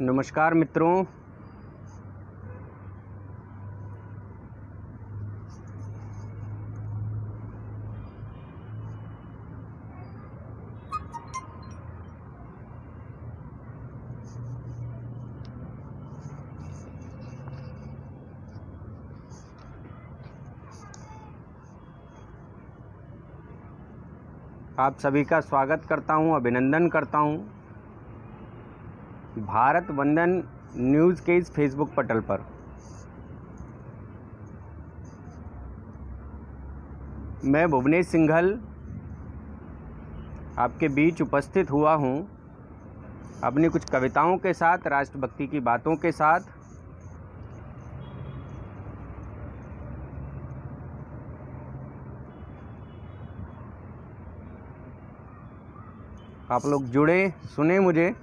नमस्कार मित्रों, आप सभी का स्वागत करता हूं, अभिनंदन करता हूं भारत वंदन न्यूज़ के इस फेसबुक पटल पर। मैं भुवनेश सिंघल आपके बीच उपस्थित हुआ हूं अपनी कुछ कविताओं के साथ, राष्ट्रभक्ति की बातों के साथ। आप लोग जुड़े, सुने मुझे।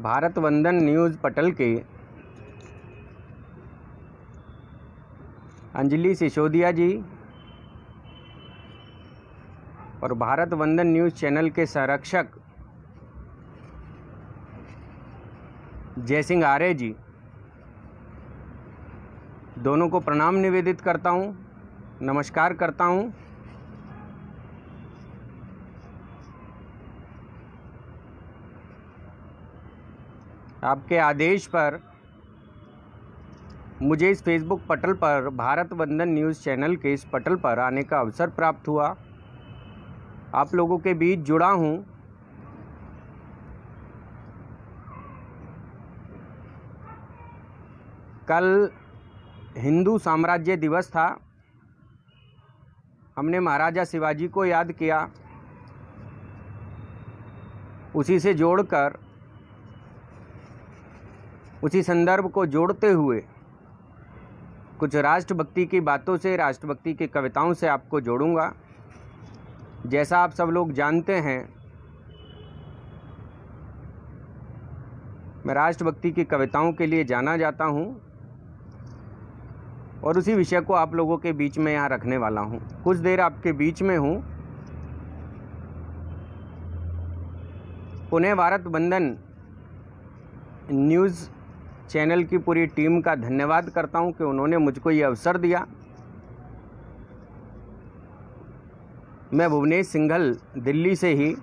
भारत वंदन न्यूज़ पटल के अंजलि सिसोदिया जी और भारत वंदन न्यूज़ चैनल के संरक्षक जयसिंह आर्य जी, दोनों को प्रणाम निवेदित करता हूं, नमस्कार करता हूं। आपके आदेश पर मुझे इस फेसबुक पटल पर, भारत वंदन न्यूज़ चैनल के इस पटल पर आने का अवसर प्राप्त हुआ। आप लोगों के बीच जुड़ा हूं। कल हिंदू साम्राज्य दिवस था। हमने महाराजा शिवाजी को याद किया। उसी से जोड़कर, उसी संदर्भ को जोड़ते हुए कुछ राष्ट्रभक्ति की बातों से, राष्ट्रभक्ति की कविताओं से आपको जोड़ूंगा। जैसा आप सब लोग जानते हैं, मैं राष्ट्रभक्ति की कविताओं के लिए जाना जाता हूं और उसी विषय को आप लोगों के बीच में यहाँ रखने वाला हूं। कुछ देर आपके बीच में हूं। पुनः भारत वंदन न्यूज़ चैनल की पूरी टीम का धन्यवाद करता हूं कि उन्होंने मुझको ये अवसर दिया। मैं भुवनेश सिंघल दिल्ली से ही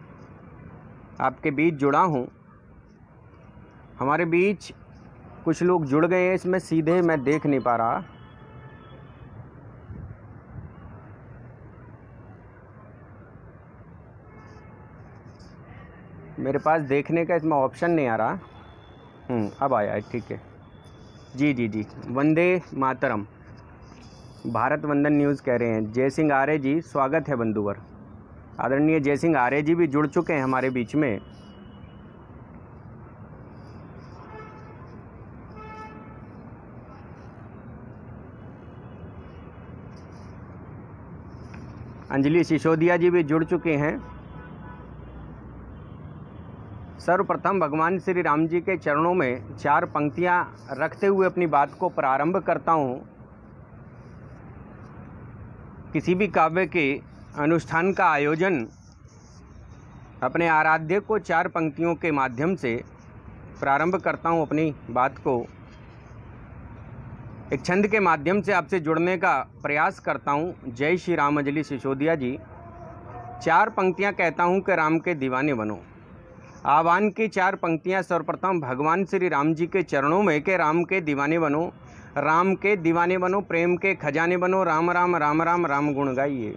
आपके बीच जुड़ा हूं। हमारे बीच कुछ लोग जुड़ गए हैं, इसमें सीधे मैं देख नहीं पा रहा। मेरे पास देखने का इसमें ऑप्शन नहीं आ रहा। अब आया है, ठीक है। जी, वंदे मातरम, भारत वंदन न्यूज़ कह रहे हैं जयसिंह आर्य जी। स्वागत है बंधुवर। आदरणीय जयसिंह आर्य जी भी जुड़ चुके हैं हमारे बीच में। अंजलि सिसोदिया जी भी जुड़ चुके हैं। सर्वप्रथम भगवान श्री राम जी के चरणों में 4 पंक्तियां रखते हुए अपनी बात को प्रारंभ करता हूं। किसी भी काव्य के अनुष्ठान का आयोजन अपने आराध्य को 4 पंक्तियों के माध्यम से प्रारंभ करता हूं। अपनी बात को एक छंद के माध्यम से आपसे जुड़ने का प्रयास करता हूं। जय श्री राम। अंजलि सिसोदिया जी, 4 पंक्तियां कहता हूं कि राम के दीवाने बनो। आह्वान की 4 पंक्तियां सर्वप्रथम भगवान श्री राम जी के चरणों में कि राम के दीवाने बनो, राम के दीवाने बनो, प्रेम के खजाने बनो, राम राम राम राम राम गुण गाइए।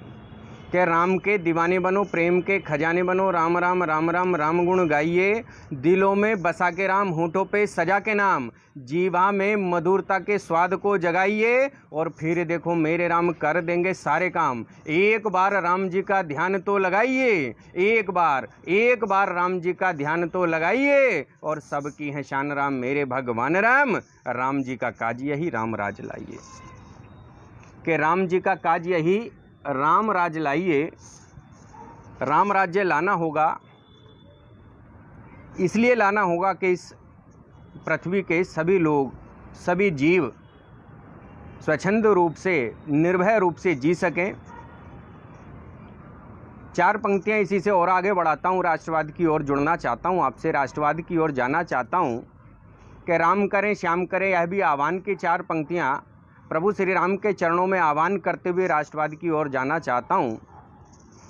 कि राम के दीवाने बनो, प्रेम के खजाने बनो, राम राम राम राम राम गुण गाइए। दिलों में बसा के राम, होठों पे सजा के नाम, जीवा में मधुरता के स्वाद को जगाइए। और फिर देखो मेरे राम कर देंगे सारे काम। एक बार राम जी का ध्यान तो लगाइए, एक बार राम जी का ध्यान तो लगाइए। और सबकी है शान राम मेरे भगवान राम, राम जी का काज यही राम राज लाइए। कि राम जी का काज यही राम राज लाइए। राम राज्य लाना होगा इसलिए लाना होगा कि इस पृथ्वी के सभी लोग, सभी जीव स्वच्छंद रूप से, निर्भय रूप से जी सकें। 4 पंक्तियां इसी से और आगे बढ़ाता हूं, राष्ट्रवाद की ओर जुड़ना चाहता हूं, आपसे राष्ट्रवाद की ओर जाना चाहता हूं कि राम करें श्याम करें, यह भी आह्वान की 4 पंक्तियां प्रभु श्री राम के चरणों में आह्वान करते हुए राष्ट्रवाद की ओर जाना चाहता हूं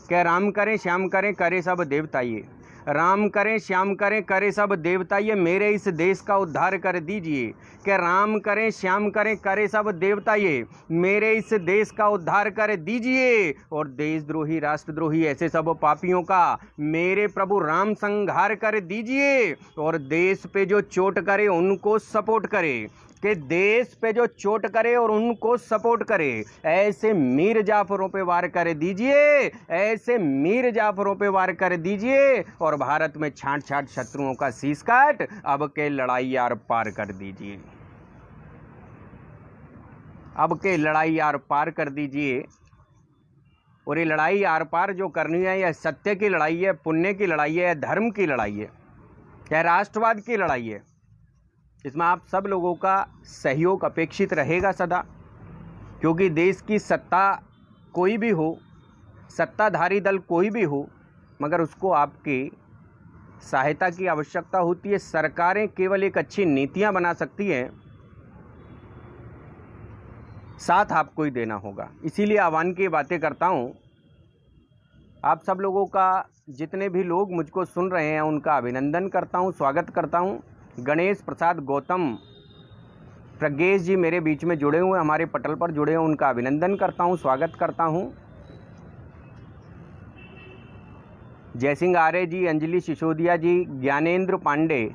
कि राम करें श्याम करें करे सब देवता ये, राम करें श्याम करें करे सब देवता ये, मेरे इस देश का उद्धार कर दीजिए। कि राम करें श्याम करें करे सब देवता ये, मेरे इस देश का उद्धार कर दीजिए। और देशद्रोही राष्ट्रद्रोही ऐसे सब पापियों का मेरे प्रभु राम संहार कर दीजिए। और देश पे जो चोट करे उनको सपोर्ट करे, कि देश पे जो चोट करे और उनको सपोर्ट करे, ऐसे मीर जाफरों पे वार कर दीजिए, ऐसे मीर जाफरों पे वार कर दीजिए। और भारत में छांट छांट शत्रुओं का शीश काट, अब के लड़ाई आर पार कर दीजिए, अब के लड़ाई आर पार कर दीजिए। और ये लड़ाई आर पार जो करनी है, यह सत्य की लड़ाई है, पुण्य की लड़ाई है, धर्म की लड़ाई है, यह राष्ट्रवाद की लड़ाई है। इसमें आप सब लोगों का सहयोग अपेक्षित रहेगा सदा, क्योंकि देश की सत्ता कोई भी हो, सत्ताधारी दल कोई भी हो, मगर उसको आपकी सहायता की आवश्यकता होती है। सरकारें केवल एक अच्छी नीतियां बना सकती हैं, साथ आपको ही देना होगा। इसीलिए आह्वान की बातें करता हूं। आप सब लोगों का, जितने भी लोग मुझको सुन रहे हैं, उनका अभिनंदन करता हूं, स्वागत करता हूं। गणेश प्रसाद गौतम प्रज्ञेश जी मेरे बीच में जुड़े हुए, हमारे पटल पर जुड़े हुए, उनका अभिनंदन करता हूं, स्वागत करता हूं। जयसिंह आर्य जी, अंजलि सिसोदिया जी, ज्ञानेंद्र पांडे,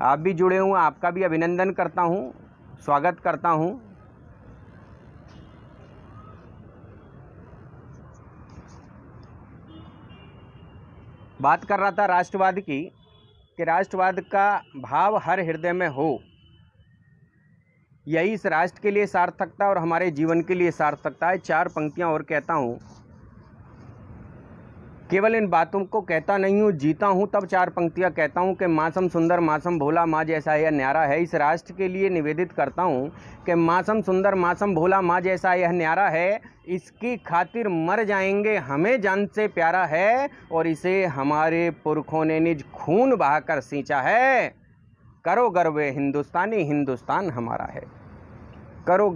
आप भी जुड़े हुए, आपका भी अभिनंदन करता हूं, स्वागत करता हूं। बात कर रहा था राष्ट्रवाद की, कि राष्ट्रवाद का भाव हर हृदय में हो, यही इस राष्ट्र के लिए सार्थकता और हमारे जीवन के लिए सार्थकता है। 4 पंक्तियां और कहता हूं, केवल इन बातों को कहता नहीं हूं, जीता हूं, तब 4 पंक्तियां कहता हूं कि मासम सुंदर मासम भोला माँ जैसा यह न्यारा है। इस राष्ट्र के लिए निवेदित करता हूं कि मासम सुंदर मासम भोला माँ जैसा यह न्यारा है, इसकी खातिर मर जाएंगे, हमें जान से प्यारा है। और इसे हमारे पुरखों ने निज खून बहाकर सींचा है। करो गर्वे हिंदुस्तानी, हिंदुस्तान हमारा है। करो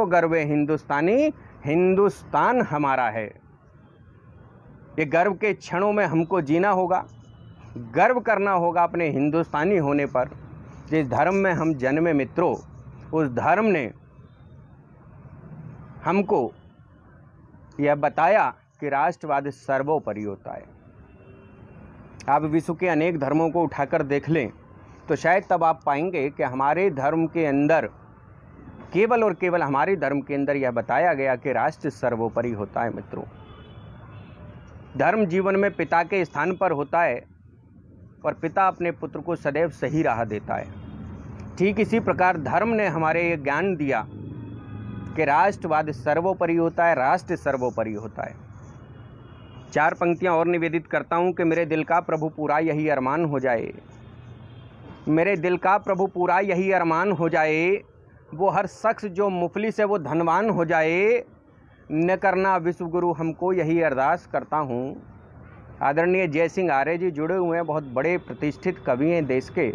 गर्वे हिंदुस्तानी, हिंदुस्तान हमारा है। ये गर्व के क्षणों में हमको जीना होगा, गर्व करना होगा अपने हिंदुस्तानी होने पर। जिस धर्म में हम जन्मे मित्रों, उस धर्म ने हमको यह बताया कि राष्ट्रवाद सर्वोपरि होता है। आप विश्व के अनेक धर्मों को उठाकर देख लें तो शायद तब आप पाएंगे कि हमारे धर्म के अंदर, केवल और केवल हमारे धर्म के अंदर यह बताया गया कि राष्ट्र सर्वोपरि होता है। मित्रों, धर्म जीवन में पिता के स्थान पर होता है और पिता अपने पुत्र को सदैव सही राह देता है। ठीक इसी प्रकार धर्म ने हमारे ये ज्ञान दिया कि राष्ट्रवाद सर्वोपरि होता है, राष्ट्र सर्वोपरि होता है। 4 पंक्तियां और निवेदित करता हूं कि मेरे दिल का प्रभु पूरा यही अरमान हो जाए, मेरे दिल का प्रभु पूरा यही अरमान हो जाए। वो हर शख्स जो मुफलिस है वो धनवान हो जाए, न करना विश्व गुरु हमको यही अरदास करता हूँ। आदरणीय जयसिंह आर्य जी जुड़े हुए हैं, बहुत बड़े प्रतिष्ठित कवि हैं देश के,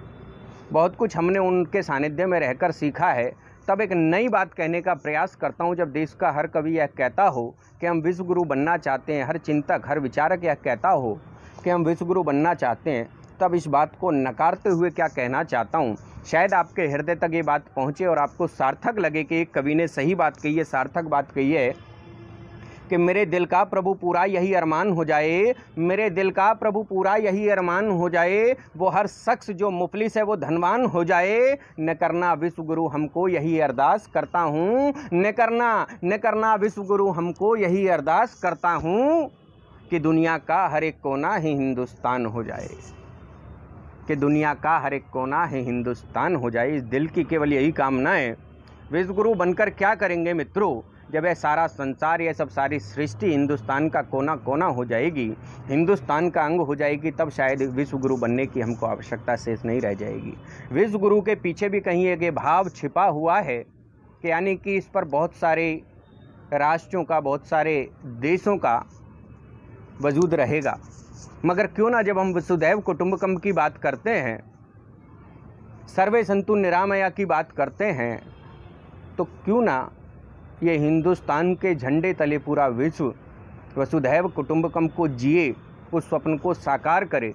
बहुत कुछ हमने उनके सानिध्य में रहकर सीखा है। तब एक नई बात कहने का प्रयास करता हूँ। जब देश का हर कवि यह कहता हो कि हम विश्व गुरु बनना चाहते हैं, हर चिंतक हर विचारक यह कहता हो कि हम विश्व गुरु बनना चाहते हैं, तब इस बात को नकारते हुए क्या कहना चाहता हूँ, शायद आपके हृदय तक ये बात पहुँचे और आपको सार्थक लगे कि एक कवि ने सही बात कही है, सार्थक बात कही है कि मेरे दिल का प्रभु पूरा यही अरमान हो जाए, मेरे दिल का प्रभु पूरा यही अरमान हो जाए। वो हर शख्स जो मुफलिस है वो धनवान हो जाए, न करना विश्व गुरु हमको यही अरदास करता हूँ, न करना विश्व गुरु हमको यही अरदास करता हूँ कि दुनिया का हर एक कोना ही हिंदुस्तान हो जाए, कि दुनिया का हर एक कोना ही हिंदुस्तान हो जाए। इस दिल की केवल यही कामना है। विश्व गुरु बनकर क्या करेंगे मित्रों, जब यह सारा संसार, यह सब सारी सृष्टि हिंदुस्तान का कोना कोना हो जाएगी, हिंदुस्तान का अंग हो जाएगी, तब शायद विश्व गुरु बनने की हमको आवश्यकता शेष नहीं रह जाएगी। विश्व गुरु के पीछे भी कहीं एक भाव छिपा हुआ है कि यानी कि इस पर बहुत सारे राष्ट्रों का, बहुत सारे देशों का वजूद रहेगा। मगर क्यों ना जब हम वसुधैव कुटुंबकम की बात करते हैं, सर्वे संतु निरामया की बात करते हैं, तो क्यों ना ये हिंदुस्तान के झंडे तले पूरा विश्व वसुधैव कुटुंबकम को जिए, उस स्वप्न को साकार करे,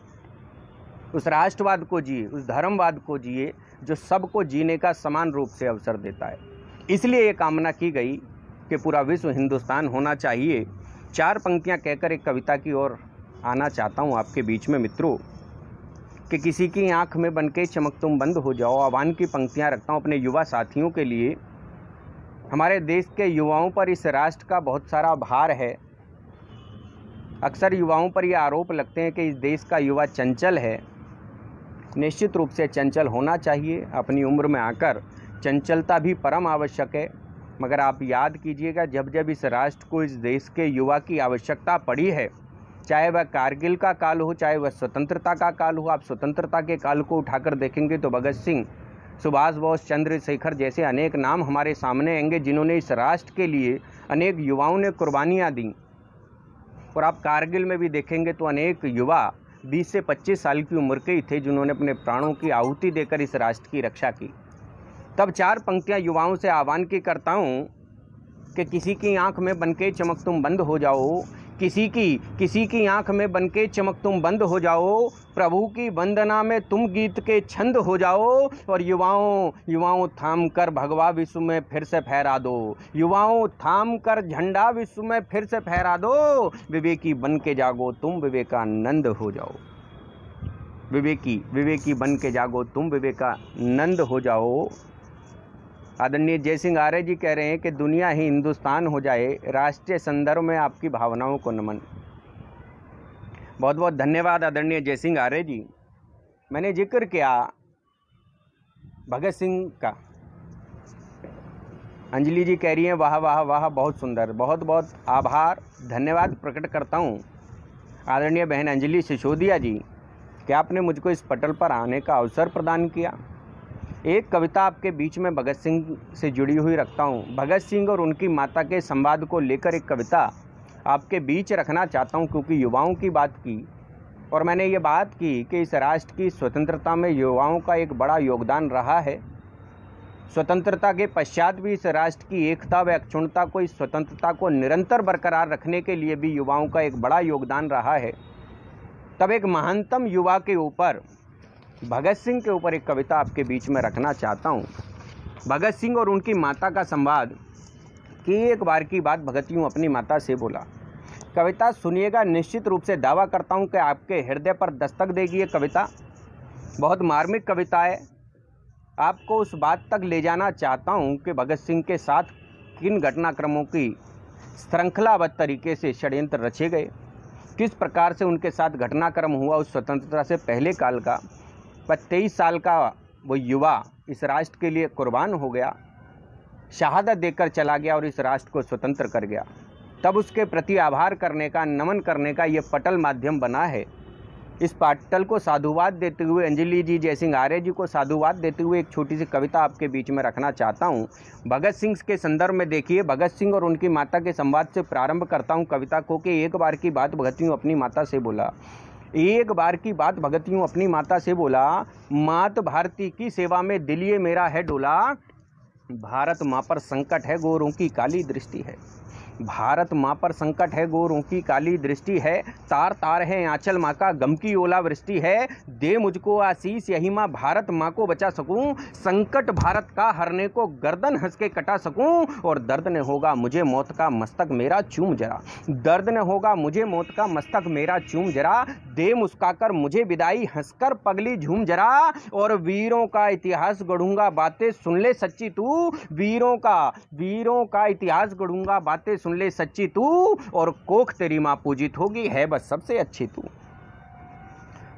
उस राष्ट्रवाद को जिए, उस धर्मवाद को जिए जो सबको जीने का समान रूप से अवसर देता है। इसलिए ये कामना की गई कि पूरा विश्व हिंदुस्तान होना चाहिए। 4 पंक्तियां कहकर एक कविता की ओर आना चाहता हूँ आपके बीच में मित्रों, कि किसी की आंख में बनके चमक तुम बंद हो जाओ। आह्वान की पंक्तियां रखता हूँ अपने युवा साथियों के लिए। हमारे देश के युवाओं पर इस राष्ट्र का बहुत सारा भार है। अक्सर युवाओं पर ये आरोप लगते हैं कि इस देश का युवा चंचल है। निश्चित रूप से चंचल होना चाहिए। अपनी उम्र में आकर चंचलता भी परम आवश्यक है। मगर आप याद कीजिएगा, जब जब इस राष्ट्र को, इस देश के युवा की आवश्यकता पड़ी है, चाहे वह कारगिल का काल हो, चाहे वह स्वतंत्रता का काल हो, आप स्वतंत्रता के काल को उठाकर देखेंगे तो भगत सिंह, सुभाष बोस, चंद्रशेखर जैसे अनेक नाम हमारे सामने आएंगे जिन्होंने इस राष्ट्र के लिए, अनेक युवाओं ने कुर्बानियाँ दी। और आप कारगिल में भी देखेंगे तो अनेक युवा 20 से 25 साल की उम्र के ही थे जिन्होंने अपने प्राणों की आहुति देकर इस राष्ट्र की रक्षा की। तब 4 पंक्तियां युवाओं से आह्वान की करता हूँ कि किसी की आंख में बनके चमक तुम बंद हो जाओ, किसी की आंख में बनके चमक तुम बंद हो जाओ, प्रभु की वंदना में तुम गीत के छंद हो जाओ, और युवाओं थाम कर भगवा विश्व में फिर से फहरा दो, युवाओं थाम कर झंडा विश्व में फिर से फहरा दो, विवेकी बन के जागो तुम विवेकानंद हो जाओ, विवेकी बन के जागो तुम विवेकानंद हो जाओ। आदरणीय जयसिंह आर्य जी कह रहे हैं कि दुनिया ही हिंदुस्तान हो जाए, राष्ट्रीय संदर्भ में आपकी भावनाओं को नमन। बहुत बहुत धन्यवाद आदरणीय जयसिंह आर्य जी। मैंने जिक्र किया भगत सिंह का। अंजलि जी कह रही हैं वाह वाह वाह, बहुत सुंदर, बहुत बहुत आभार, धन्यवाद प्रकट करता हूँ आदरणीय बहन अंजलि सिसोदिया जी कि आपने मुझको इस पटल पर आने का अवसर प्रदान किया। एक कविता आपके बीच में भगत सिंह से जुड़ी हुई रखता हूँ। भगत सिंह और उनकी माता के संवाद को लेकर एक कविता आपके बीच रखना चाहता हूँ, क्योंकि युवाओं की बात की और मैंने ये बात की कि इस राष्ट्र की स्वतंत्रता में युवाओं का एक बड़ा योगदान रहा है। स्वतंत्रता के पश्चात भी इस राष्ट्र की एकता व अक्षुण्णता को, इस स्वतंत्रता को निरंतर बरकरार रखने के लिए भी युवाओं का एक बड़ा योगदान रहा है। तब एक महानतम युवा के ऊपर, भगत सिंह के ऊपर एक कविता आपके बीच में रखना चाहता हूँ। भगत सिंह और उनकी माता का संवाद कि एक बार की बात भगत यूं अपनी माता से बोला। कविता सुनिएगा, निश्चित रूप से दावा करता हूँ कि आपके हृदय पर दस्तक देगी ये कविता। बहुत मार्मिक कविता है। आपको उस बात तक ले जाना चाहता हूँ कि भगत सिंह के साथ किन घटनाक्रमों की श्रृंखलाबद्ध तरीके से षड्यंत्र रचे गए, किस प्रकार से उनके साथ घटनाक्रम हुआ उस स्वतंत्रता से पहले काल का। 23 साल का वो युवा इस राष्ट्र के लिए कुर्बान हो गया, शहादत देकर चला गया और इस राष्ट्र को स्वतंत्र कर गया। तब उसके प्रति आभार करने का, नमन करने का ये पटल माध्यम बना है। इस पटल को साधुवाद देते हुए, अंजलि जी, जयसिंह आर्य जी को साधुवाद देते हुए एक छोटी सी कविता आपके बीच में रखना चाहता हूँ। भगत सिंह के संदर्भ में देखिए, भगत सिंह और उनकी माता के संवाद से प्रारंभ करता हूँ कविता को कि एक बार की बात भगत यूं अपनी माता से बोला। एक बार की बात भगत यूं अपनी माता से बोला, मात भारती की सेवा में दिल ये मेरा है डोला, भारत माँ पर संकट है गोरों की काली दृष्टि है, भारत माँ पर संकट है गोरों की काली दृष्टि है, तार तार है आंचल माँ का गम की ओलावृष्टि है, दे मुझको आशीष यही माँ भारत माँ को बचा सकूं, संकट भारत का हरने को गर्दन हंस के कटा सकूं, और दर्द ने होगा मुझे मौत का मस्तक मेरा चूम जरा, दर्द ने होगा मुझे मौत का मस्तक मेरा चूम जरा, दे मुस्काकर मुझे विदाई हंसकर पगली झूम जरा, और वीरों का इतिहास गढ़ूंगा बातें सुन ले सच्ची तू, वीरों का इतिहास गढ़ूंगा बातें सुन ले सच्ची तू, और कोख तेरी माँ पूजित होगी है बस सबसे अच्छी तू।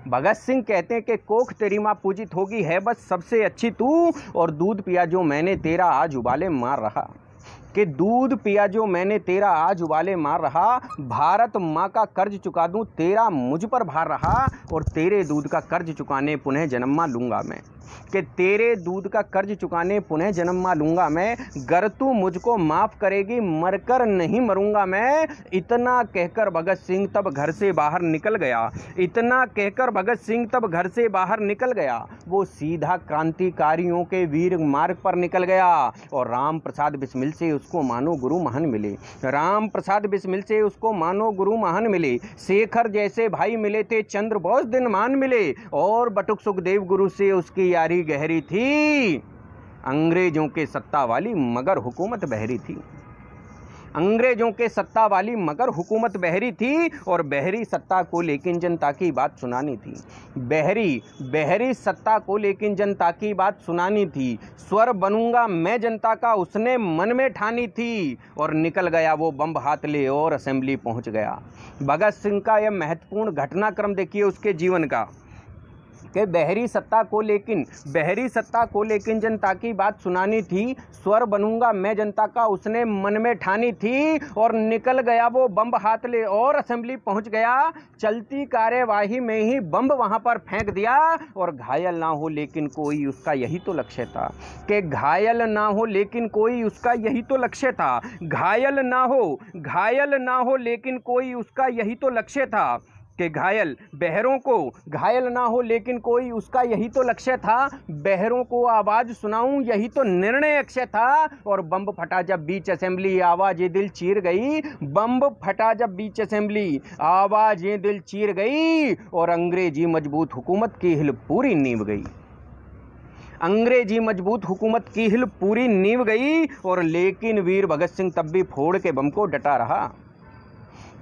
भगत सिंह कहते हैं कि कोख तेरी माँ पूजित होगी है बस सबसे अच्छी तू, और दूध पिया जो मैंने तेरा आज उबाले मार रहा, कि दूध पिया जो मैंने तेरा आज उबाले मार रहा, भारत माँ का कर्ज चुका दूं तेरा मुझ पर भार रहा, और तेरे दूध का कर्ज चुकाने पुनः जन्म लूंगा मैं, कि तेरे दूध का कर्ज चुकाने पुनः जन्म लूंगा मैं, गर तू मुझको माफ करेगी मरकर नहीं मरूंगा मैं। इतना कहकर भगत सिंह तब घर से बाहर निकल गया, इतना कहकर भगत सिंह तब घर से बाहर निकल गया। वो सीधा क्रांतिकारियों के वीर मार्ग पर निकल गया, और राम प्रसाद बिस्मिल से उसको मानो गुरु महान मिले, राम प्रसाद बिस्मिल से उसको मानो गुरु महान मिले। शेखर जैसे भाई मिले थे, चंद्र बोस दिन मान मिले, और बटुक सुखदेव गुरु से उसकी यारी गहरी थी। अंग्रेजों के सत्ता वाली मगर हुकूमत बहरी थी, अंग्रेजों के सत्ता वाली मगर हुकूमत बहरी थी, और बहरी सत्ता को लेकिन जनता की बात सुनानी थी, बहरी सत्ता को लेकिन जनता की बात सुनानी थी। स्वर बनूंगा मैं जनता का उसने मन में ठानी थी, और निकल गया वो बम हाथ ले और असेंबली पहुंच गया। भगत सिंह का यह महत्वपूर्ण घटनाक्रम देखिए उसके जीवन का, कि बहरी सत्ता को लेकिन जनता की बात सुनानी थी, स्वर बनूंगा मैं जनता का उसने मन में ठानी थी, और निकल गया वो बम हाथ ले और असेंबली पहुंच गया। चलती कार्यवाही में ही बम वहां पर फेंक दिया, और घायल ना हो लेकिन कोई उसका यही तो लक्ष्य था, कि घायल ना हो लेकिन कोई उसका यही तो लक्ष्य था, घायल ना हो लेकिन कोई उसका यही तो लक्ष्य था, कि घायल बहरों को घायल ना हो लेकिन कोई उसका यही तो लक्ष्य था, बहरों को आवाज सुनाऊं यही तो निर्णय अक्षय था। और बम फटा जब बीच असेंबली आवाज ये दिल चीर गई, बम फटा जब बीच असेंबली आवाज ये दिल चीर गई, और अंग्रेजी मजबूत हुकूमत की हिल पूरी नींव गई, अंग्रेजी मजबूत हुकूमत की हिल पूरी नींव गई। और लेकिन वीर भगत सिंह तब भी फोड़ के बम को डटा रहा,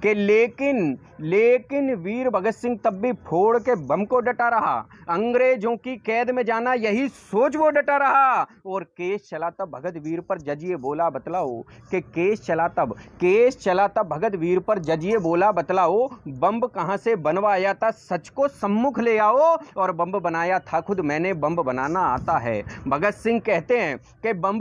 कि लेकिन वीर भगत सिंह तब भी फोड़ के बम को डटा रहा, अंग्रेजों की कैद में जाना यही सोच वो डटा रहा। और केस चला तब भगत वीर पर जज ये बोला बतलाओ, कि केस चला तब भगत वीर पर जज ये बोला बतलाओ, बम कहाँ से बनवाया था सच को सम्मुख ले आओ, और बम बनाया था खुद मैंने बम बनाना आता है। भगत सिंह कहते हैं कि बम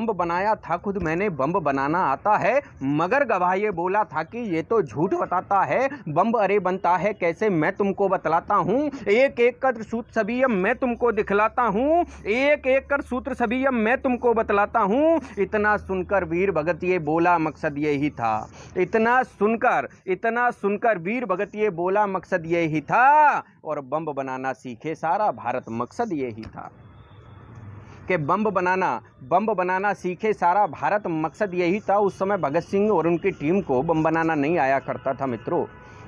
बनाया था खुद मैंने बम बनाना आता है, मगर गवाह ये बोला था कि ये तो झूठ बताता है, बम अरे बनता है कैसे मैं तुमको बतलाता हूँ, एक एक कर सूत्र सभी अब मैं तुमको दिखलाता हूँ, एक एक कर सूत्र सभी अब मैं तुमको बतलाता हूँ। इतना सुनकर वीर भगत ये बोला मकसद यही था, इतना सुनकर वीर भगत ये बोला मकसद यही था, और बम बनाना सीखे सारा भारत मकसद यही था, कि बम बनाना सीखे सारा भारत मकसद यही था। उस समय भगत सिंह और उनकी टीम को बम बनाना नहीं आया करता था मित्रों,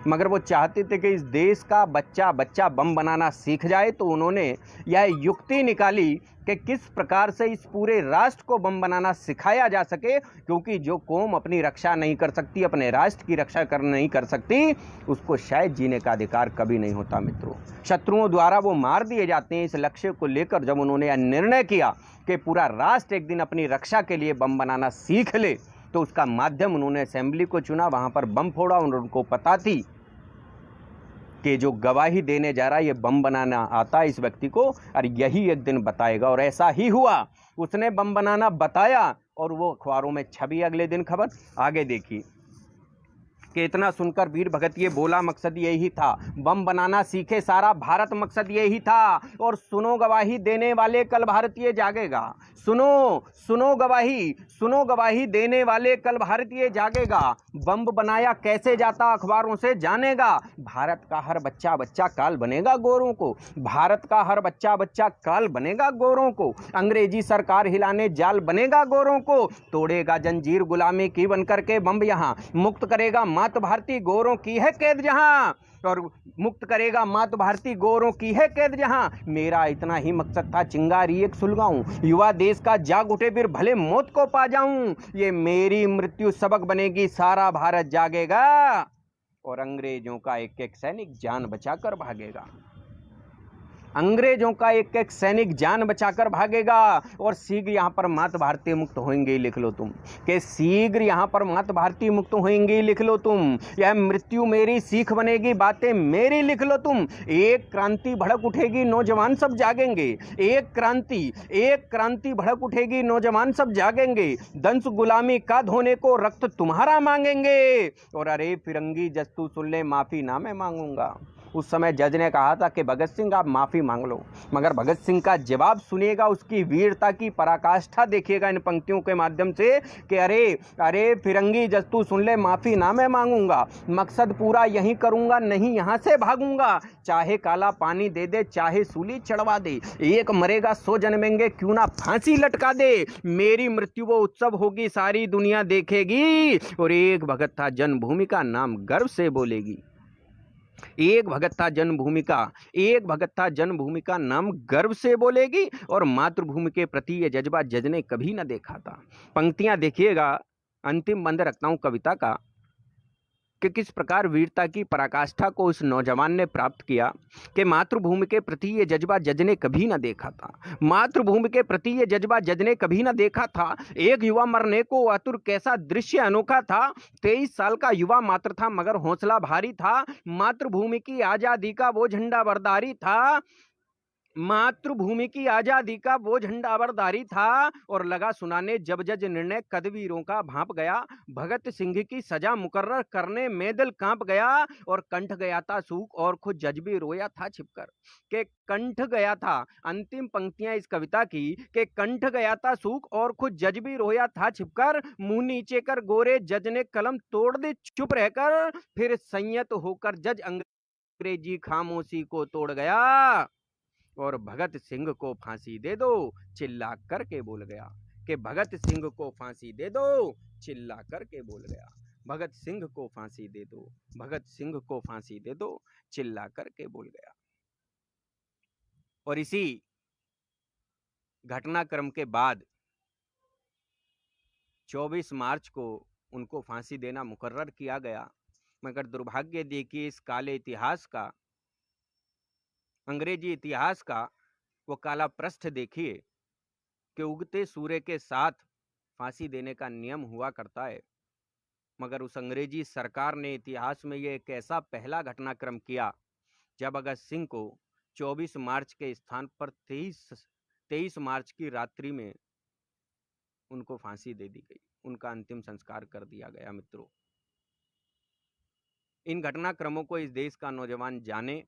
मगर वो चाहते थे कि इस देश का बच्चा बम बनाना सीख जाए। तो उन्होंने यह युक्ति निकाली कि किस प्रकार से इस पूरे राष्ट्र को बम बनाना सिखाया जा सके, क्योंकि जो कौम अपनी रक्षा नहीं कर सकती, अपने राष्ट्र की रक्षा नहीं कर सकती, उसको शायद जीने का अधिकार कभी नहीं होता मित्रों। शत्रुओं द्वारा वो मार दिए जाते हैं। इस लक्ष्य को लेकर जब उन्होंने यह निर्णय किया कि पूरा राष्ट्र एक दिन अपनी रक्षा के लिए बम बनाना सीख ले, तो उसका माध्यम उन्होंने असेंबली को चुना, वहां पर बम फोड़ा। उनको पता थी कि जो गवाही देने जा रहा है ये बम बनाना आता है इस व्यक्ति को, और यही एक दिन बताएगा। और ऐसा ही हुआ, उसने बम बनाना बताया और वो अखबारों में छपी अगले दिन खबर। आगे देखिए कि इतना सुनकर वीर भगत ये बोला मकसद यही था, बम बनाना सीखे सारा भारत मकसद यही था। और सुनो गवाही देने वाले कल भारतीय जागेगा, सुनो गवाही देने वाले कल भारतीय जागेगा। बम बनाया कैसे जाता अखबारों से जानेगा, भारत का हर बच्चा काल बनेगा गोरों को, भारत का हर बच्चा काल बनेगा गोरों को। अंग्रेजी सरकार हिलाने जाल बनेगा गोरों को, तोड़ेगा जंजीर गुलामी की बनकर के बम यहाँ, मुक्त करेगा मात भारती गोरों की है कैद जहां, और मुक्त करेगा मात भारती गोरों की है कैद जहां। मेरा इतना ही मकसद था चिंगारी एक सुलगाऊं, युवा देश का जाग उठे फिर भले मौत को पा जाऊं। ये मेरी मृत्यु सबक बनेगी सारा भारत जागेगा, और अंग्रेजों का एक एक सैनिक जान बचाकर भागेगा। अंग्रेजों का एक एक सैनिक जान बचाकर भागेगा और शीघ्र यहाँ पर मात भारती मुक्त होंगे, लिख लो तुम, कि शीघ्र यहाँ पर मात भारती मुक्त होंगी, लिख लो तुम। यह मृत्यु मेरी सीख बनेगी, बातें मेरी, लिख लो तुम। एक क्रांति भड़क उठेगी, नौजवान सब जागेंगे। एक क्रांति भड़क उठेगी, नौजवान सब जागेंगे। दंश गुलामी का धोने को रक्त तुम्हारा मांगेंगे। और अरे फिरंगी जस्तु सुन ले, माफी ना मैं मांगूंगा। उस समय जज ने कहा था कि भगत सिंह आप माफ़ी मांग लो, मगर भगत सिंह का जवाब सुनिएगा, उसकी वीरता की पराकाष्ठा देखिएगा इन पंक्तियों के माध्यम से कि अरे फिरंगी जस्तु सुन ले, माफ़ी ना मैं मांगूंगा, मकसद पूरा यहीं करूंगा, नहीं यहाँ से भागूंगा। चाहे काला पानी दे दे, चाहे सूली चढ़वा दे, एक मरेगा 100 जन्मेंगे, क्यों ना फांसी लटका दे। मेरी मृत्यु वो उत्सव होगी, सारी दुनिया देखेगी। और एक भगत था जन्मभूमि का नाम गर्व से बोलेगी। एक भगत था जन्मभूमि का नाम गर्व से बोलेगी। और मातृभूमि के प्रति ये जज्बा जज ने कभी ना देखा था। पंक्तियां देखिएगा, अंतिम बंद रखता हूं कविता का, कि किस प्रकार वीरता की पराकाष्ठा को उस नौजवान ने प्राप्त किया कि मातृभूमि के प्रति ये जज्बा जज ने कभी ना देखा था। मातृभूमि के प्रति ये जज्बा जज ने कभी ना देखा था। एक युवा मरने को आतुर, कैसा दृश्य अनोखा था। 23 साल का युवा मात्र था, मगर हौसला भारी था। मातृभूमि की आजादी का वो झंडा बरदारी था, मातृभूमि की आजादी का वो झंडा बरदारी था। और लगा सुनाने जब जज निर्णय, कदवीरों का भांप गया। भगत सिंह की सजा मुकर्रर करने में दिल कांप गया। और कंठ गया था सूख, और खुद जज भी रोया था छिपकर, के कंठ गया था। अंतिम पंक्तियां इस कविता की, के कंठ गया था सूख, और खुद जज भी रोया था छिपकर। मुंह नीचे कर गोरे जज ने कलम तोड़ दी चुप रहकर। फिर संयत होकर जज अंग्रेजी खामोशी को तोड़ गया। और भगत सिंह को फांसी दे दो, चिल्ला करके बोल गया, कि भगत सिंह को फांसी दे दो, चिल्ला करके बोल गया। भगत सिंह को फांसी दे दो, भगत सिंह को फांसी दे दो, चिल्ला करके बोल गया। और इसी घटनाक्रम के बाद 24 मार्च को उनको फांसी देना मुकर्रर किया गया। मगर दुर्भाग्य देखिए, इस काले इतिहास का, अंग्रेजी इतिहास का वो काला पृष्ठ देखिए, कि उगते सूर्य के साथ फांसी देने का नियम हुआ करता है। मगर उस अंग्रेजी सरकार ने इतिहास में ये एक ऐसा पहला घटनाक्रम किया, जब भगत सिंह को 24 मार्च के स्थान पर 23 मार्च की रात्रि में उनको फांसी दे दी गई, उनका अंतिम संस्कार कर दिया गया। मित्रों, इन घटनाक्रमों को इस देश का नौजवान जाने,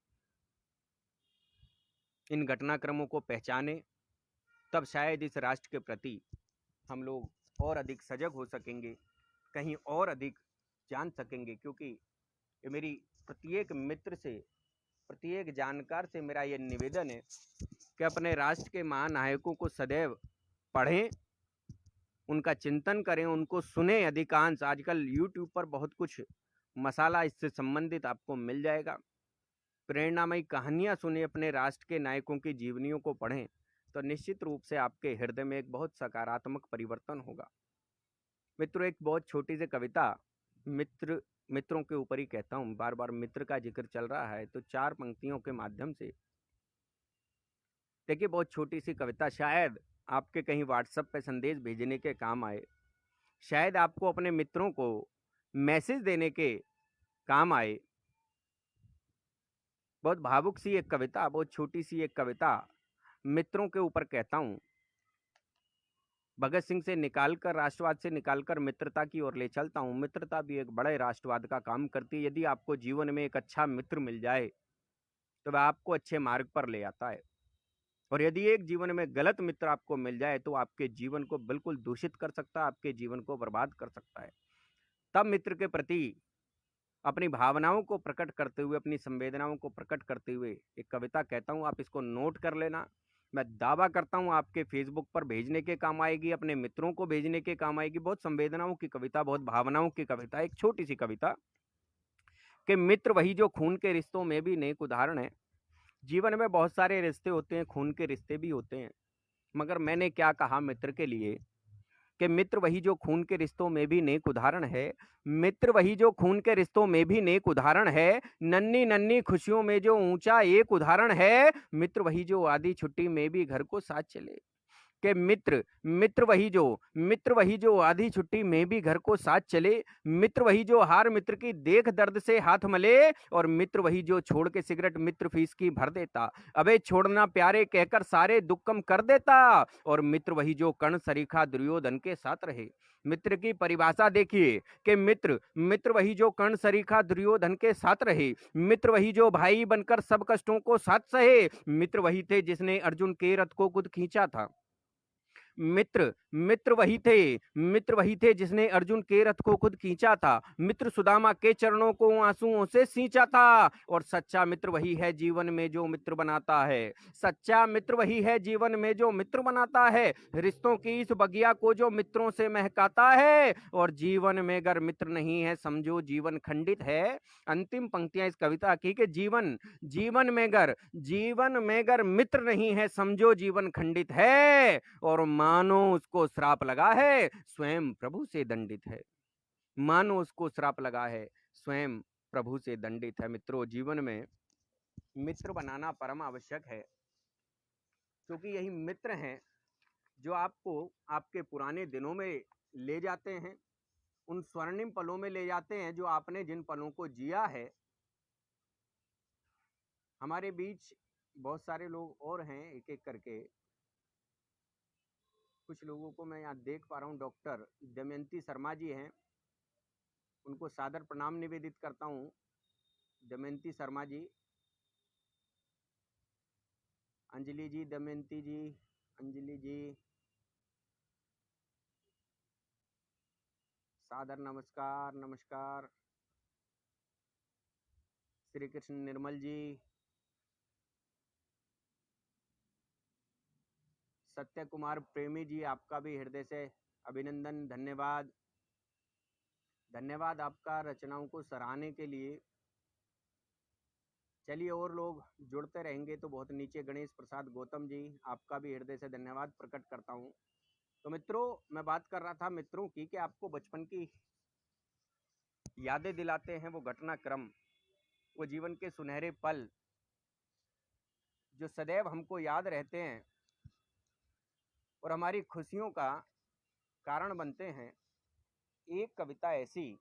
इन घटनाक्रमों को पहचाने, तब शायद इस राष्ट्र के प्रति हम लोग और अधिक सजग हो सकेंगे, कहीं और अधिक जान सकेंगे। क्योंकि ये मेरी प्रत्येक मित्र से, प्रत्येक जानकार से मेरा ये निवेदन है कि अपने राष्ट्र के महानायकों को सदैव पढ़ें, उनका चिंतन करें, उनको सुने। अधिकांश आजकल यूट्यूब पर बहुत कुछ मसाला इससे संबंधित आपको मिल जाएगा। प्रेरणामयी कहानियाँ सुने, अपने राष्ट्र के नायकों की जीवनियों को पढ़ें, तो निश्चित रूप से आपके हृदय में एक बहुत सकारात्मक परिवर्तन होगा। मित्रों, एक बहुत छोटी सी कविता मित्रों के ऊपर ही कहता हूँ, बार बार मित्र का जिक्र चल रहा है, तो 4 पंक्तियों के माध्यम से देखिए, बहुत छोटी सी कविता, शायद आपके कहीं व्हाट्सएप पे संदेश भेजने के काम आए, शायद आपको अपने मित्रों को मैसेज देने के काम आए। बहुत भावुक सी एक कविता, बहुत छोटी सी एक कविता मित्रों के ऊपर कहता हूँ। भगत सिंह से निकालकर, राष्ट्रवाद से निकालकर मित्रता की ओर ले चलता हूँ। मित्रता भी एक बड़े राष्ट्रवाद का काम करती है। यदि आपको जीवन में एक अच्छा मित्र मिल जाए तो वह आपको अच्छे मार्ग पर ले आता है, और यदि एक जीवन में गलत मित्र आपको मिल जाए तो आपके जीवन को बिल्कुल दूषित कर सकता है, आपके जीवन को बर्बाद कर सकता है। तब मित्र के प्रति अपनी भावनाओं को प्रकट करते हुए, अपनी संवेदनाओं को प्रकट करते हुए एक कविता कहता हूँ। आप इसको नोट कर लेना। मैं दावा करता हूँ आपके फेसबुक पर भेजने के काम आएगी, अपने मित्रों को भेजने के काम आएगी। बहुत संवेदनाओं की कविता, बहुत भावनाओं की कविता, एक छोटी सी कविता, कि मित्र वही जो खून के रिश्तों में भी नेक उदाहरण है। जीवन में बहुत सारे रिश्ते होते हैं, खून के रिश्ते भी होते हैं, मगर मैंने क्या कहा मित्र के लिए कि मित्र वही जो खून के रिश्तों में भी नेक उदाहरण है। मित्र वही जो खून के रिश्तों में भी नेक उदाहरण है। नन्ही नन्ही खुशियों में जो ऊंचा एक उदाहरण है। मित्र वही जो आधी छुट्टी में भी घर को साथ चले। कि मित्र वही जो आधी छुट्टी में भी घर को साथ चले। मित्र वही जो हार मित्र की देख दर्द से हाथ मले। और मित्र वही जो छोड़ के सिगरेट मित्र फीस की भर देता। अबे छोड़ना प्यारे कहकर सारे दुख कम कर देता। और मित्र वही जो कर्ण सरीखा दुर्योधन के साथ रहे। मित्र की परिभाषा देखिए कि मित्र वही जो कर्ण सरीखा दुर्योधन के साथ रहे। मित्र वही जो भाई बनकर सब कष्टों को साथ सहे। मित्र वही थे जिसने अर्जुन के रथ को खुद खींचा था। मित्र वही थे जिसने अर्जुन के रथ को खुद खींचा था। मित्र सुदामा के चरणों को आंसुओं से सींचा था। और सच्चा मित्र वही है जीवन में जो मित्र बनाता है। सच्चा मित्र वही है जीवन में जो मित्र बनाता है। रिश्तों की इस बगिया को जो मित्रों से महकाता है। और जीवन में अगर मित्र नहीं है समझो जीवन खंडित है। अंतिम पंक्तियां इस कविता की कि जीवन में अगर मित्र नहीं है समझो जीवन खंडित है। और मानो उसको श्राप लगा है स्वयं प्रभु से दंडित है। मानो उसको श्राप लगा है स्वयं प्रभु से दंडित है। मित्रों, जीवन में मित्र बनाना परम आवश्यक है, क्योंकि यही मित्र हैं जो आपको आपके पुराने दिनों में ले जाते हैं, उन स्वर्णिम पलों में ले जाते हैं जो आपने जिन पलों को जिया है। हमारे बीच बहुत सारे लोग और हैं, एक एक करके कुछ लोगों को मैं यहाँ देख पा रहा हूँ। डॉक्टर दमयंती शर्मा जी हैं, उनको सादर प्रणाम निवेदित करता हूँ। दमयंती शर्मा जी, अंजलि जी, दमयंती जी, अंजलि जी, सादर नमस्कार नमस्कार। श्री कृष्ण निर्मल जी, सत्य कुमार प्रेमी जी, आपका भी हृदय से अभिनंदन, धन्यवाद। धन्यवाद आपका रचनाओं को सराहने के लिए। चलिए और लोग जुड़ते रहेंगे तो बहुत नीचे गणेश प्रसाद गौतम जी, आपका भी हृदय से धन्यवाद प्रकट करता हूँ। तो मित्रों, मैं बात कर रहा था मित्रों की कि आपको बचपन की यादें दिलाते हैं वो घटनाक्रम, वो जीवन के सुनहरे पल जो सदैव हमको याद रहते हैं और हमारी खुशियों का कारण बनते हैं। एक कविता ऐसी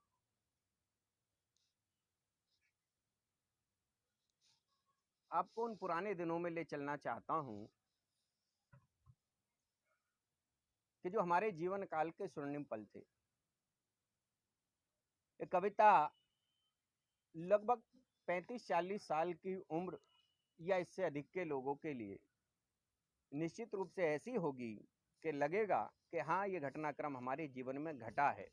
आपको उन पुराने दिनों में ले चलना चाहता हूं कि जो हमारे जीवन काल के स्वर्णिम पल थे। ये कविता लगभग 35-40 साल की उम्र या इससे अधिक के लोगों के लिए निश्चित रूप से ऐसी होगी कि लगेगा कि हाँ, ये घटनाक्रम हमारे जीवन में घटा है।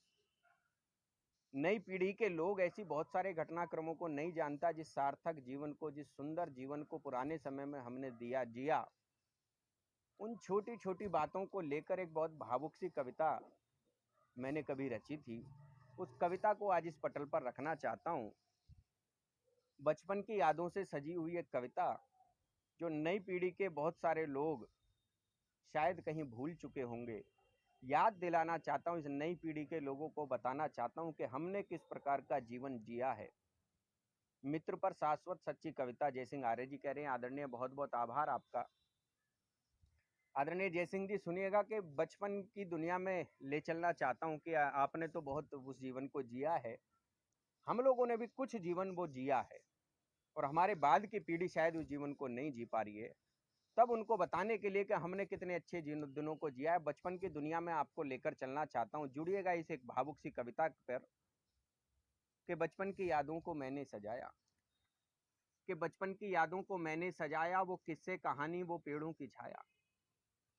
नई पीढ़ी के लोग ऐसी बहुत सारे घटनाक्रमों को नहीं जानता, जिस सार्थक जीवन को, जिस सुंदर जीवन को पुराने समय में हमने जिया। उन छोटी छोटी बातों को लेकर एक बहुत भावुक सी कविता मैंने कभी रची थी। उस कविता को आज इस पटल पर रखना चाहता हूँ। बचपन की यादों से सजी हुई एक कविता जो नई पीढ़ी के बहुत सारे लोग शायद कहीं भूल चुके होंगे। याद दिलाना चाहता हूँ इस नई पीढ़ी के लोगों को, बताना चाहता हूँ कि हमने किस प्रकार का जीवन जिया है। मित्र पर शाश्वत सच्ची कविता, जयसिंह आर्य जी कह रहे हैं। आदरणीय, बहुत बहुत आभार आपका। आदरणीय जयसिंह जी, सुनिएगा कि बचपन की दुनिया में ले चलना चाहता हूँ कि आपने तो बहुत उस जीवन को जिया है, हम लोगों ने भी कुछ जीवन वो जिया है और हमारे बाद की पीढ़ी शायद उस जीवन को नहीं जी पा रही है। तब उनको बताने के लिए कि हमने कितने अच्छे दिनों को जिया है, बचपन की दुनिया में आपको लेकर चलना चाहता हूँ। जुड़िएगा इस एक भावुक सी कविता पर कि बचपन की यादों को मैंने सजाया। कि बचपन की यादों को मैंने सजाया, वो किस्से कहानी वो पेड़ों की छाया।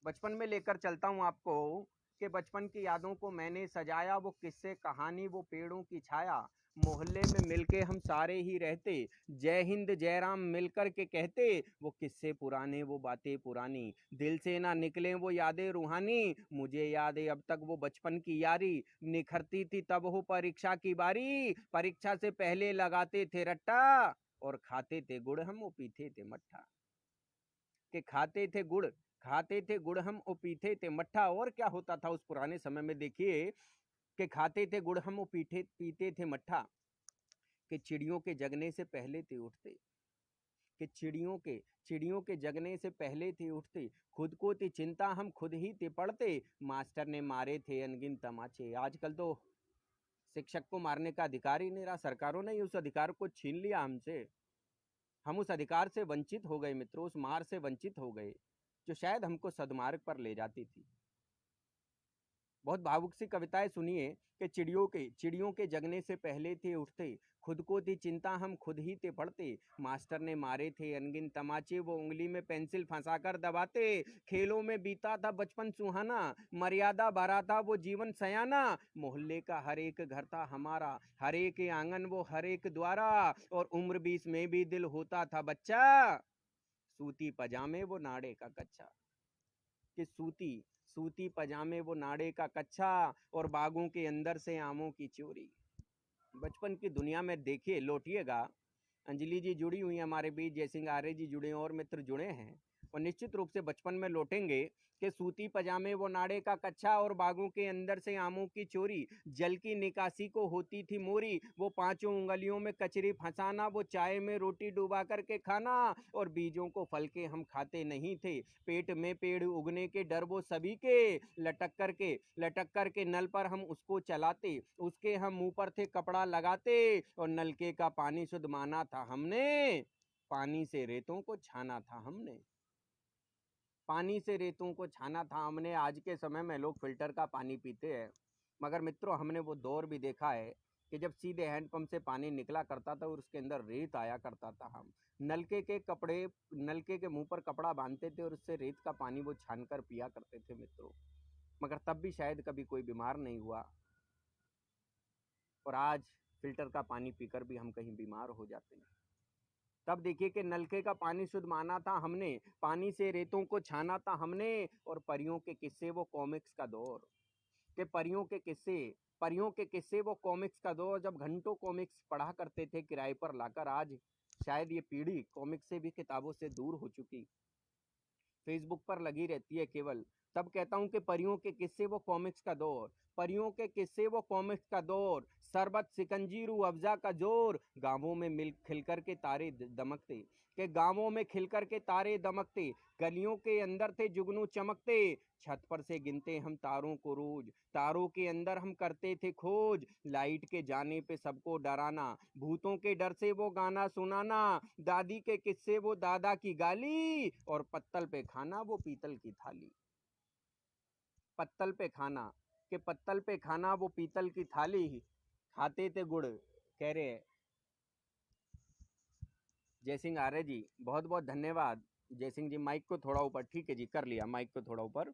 बचपन में लेकर चलता हूँ आपको कि बचपन की यादों को मैंने सजाया, वो किस्से कहानी वो पेड़ों की छाया। मोहल्ले में मिलके हम सारे ही रहते, जय हिंद जय राम मिलकर के कहते। वो किस्से पुराने वो बातें पुरानी, दिल से ना निकले वो यादें रूहानी। मुझे याद है अब तक वो बचपन की यारी, निखरती थी तब हो परीक्षा की बारी। परीक्षा से पहले लगाते थे रट्टा और खाते थे गुड़ हम, वो पीते थे मट्ठा। के खाते थे गुड़ खाते थे गुड़ हम और पीते थे मट्ठा। और क्या होता था उस पुराने समय में, देखिए कि खाते थे गुड़ हम और पीते थे मट्ठा, कि चिड़ियों के जगने से पहले थे उठते, कि चिड़ियों के जगने से पहले थे उठते, खुद को थी चिंता हम खुद ही थे पढ़ते, मास्टर ने मारे थे अनगिन तमाचे। आजकल तो शिक्षक को मारने का अधिकार ही नहीं रहा, सरकारों ने उस अधिकार को छीन लिया हमसे। हम उस अधिकार से वंचित हो गए मित्रों, उस मार से वंचित हो गए जो शायद हमको सद्मार्ग पर ले जाती थी। बहुत भावुक सी कविताएं सुनिए कि चिड़ियों के जगने से पहले थे उठते, खुद को थी चिंता हम खुद ही थे पढ़ते, मास्टर ने मारे थे अनगिन तमाचे, वो उंगली में पेंसिल फंसाकर दबाते, खेलों में बीता था बचपन सुहाना, मर्यादा भरा था वो जीवन सयाना, मोहल्ले का हर एक घर था हमारा, हर एक आंगन वो हर एक द्वारा, और उम्र 20 में भी दिल होता था बच्चा, सूती पजामे वो नाड़े का कच्चा। कि सूती पजामे वो नाड़े का कच्चा, और बागों के अंदर से आमों की चोरी। बचपन की दुनिया में देखिए, लौटिएगा। अंजलि जी जुड़ी हुई हैं हमारे बीच, जयसिंह आर्य जी जुड़े हैं और मित्र जुड़े हैं, और निश्चित रूप से बचपन में लौटेंगे कि सूती पजामे वो नाड़े का कच्चा, और बागों के अंदर से आमों की चोरी, जल की निकासी को होती थी मोरी, वो पांचों उंगलियों में कचरी फंसाना, वो चाय में रोटी डुबा करके खाना, और बीजों को फल के हम खाते नहीं थे, पेट में पेड़ उगने के डर वो सभी के, लटक करके नल पर हम उसको चलाते, उसके हम मुंह पर थे कपड़ा लगाते, और नलके का पानी शुद्ध माना था हमने, पानी से रेतों को छाना था हमने, पानी से रेतों को छाना था हमने। आज के समय में लोग फिल्टर का पानी पीते हैं, मगर मित्रों हमने वो दौर भी देखा है कि जब सीधे हैंडपंप से पानी निकला करता था और उसके अंदर रेत आया करता था, हम नलके के मुंह पर कपड़ा बांधते थे और उससे रेत का पानी वो छान कर पिया करते थे मित्रों, मगर तब भी शायद कभी कोई बीमार नहीं हुआ, और आज फिल्टर का पानी पीकर भी हम कहीं बीमार हो जाते हैं। तब देखिए कि नलके का पानी शुद्ध माना था हमने, पानी से रेतों को छाना था हमने, और परियों के किस्से वो कॉमिक्स का दौर, कि परियों के किस्से वो कॉमिक्स का दौर, जब घंटों कॉमिक्स पढ़ा करते थे किराए पर लाकर। आज शायद ये पीढ़ी कॉमिक्स से भी किताबों से दूर हो चुकी, फेसबुक पर लगी रहती है केवल। तब कहता हूं कि परियों के किस्से वो कॉमिक्स का दौर, परियों के किस्से वो कॉमिक्स का दौर, शरबत सिकंजी रूह अफ़ज़ा का जोर, गांवों में मिल खिलकर के तारे दमकते, के गांवों में खिलकर के तारे दमकते, गलियों के अंदर थे जुगनू चमकते, छत पर से गिनते हम तारों को रोज, तारों के अंदर हम करते थे खोज, लाइट के जाने पे सबको डराना, भूतों के डर से वो गाना सुनाना, दादी के किस्से वो दादा की गाली, और पत्तल पे खाना वो पीतल की थाली, पत्तल पे खाना, कि पत्तल पे खाना वो पीतल की थाली, खाते थे गुड़, कह रहे हैं जयसिंह आर्य जी। बहुत बहुत धन्यवाद जयसिंह जी। माइक को थोड़ा ऊपर, ठीक है जी, कर लिया, माइक को थोड़ा ऊपर।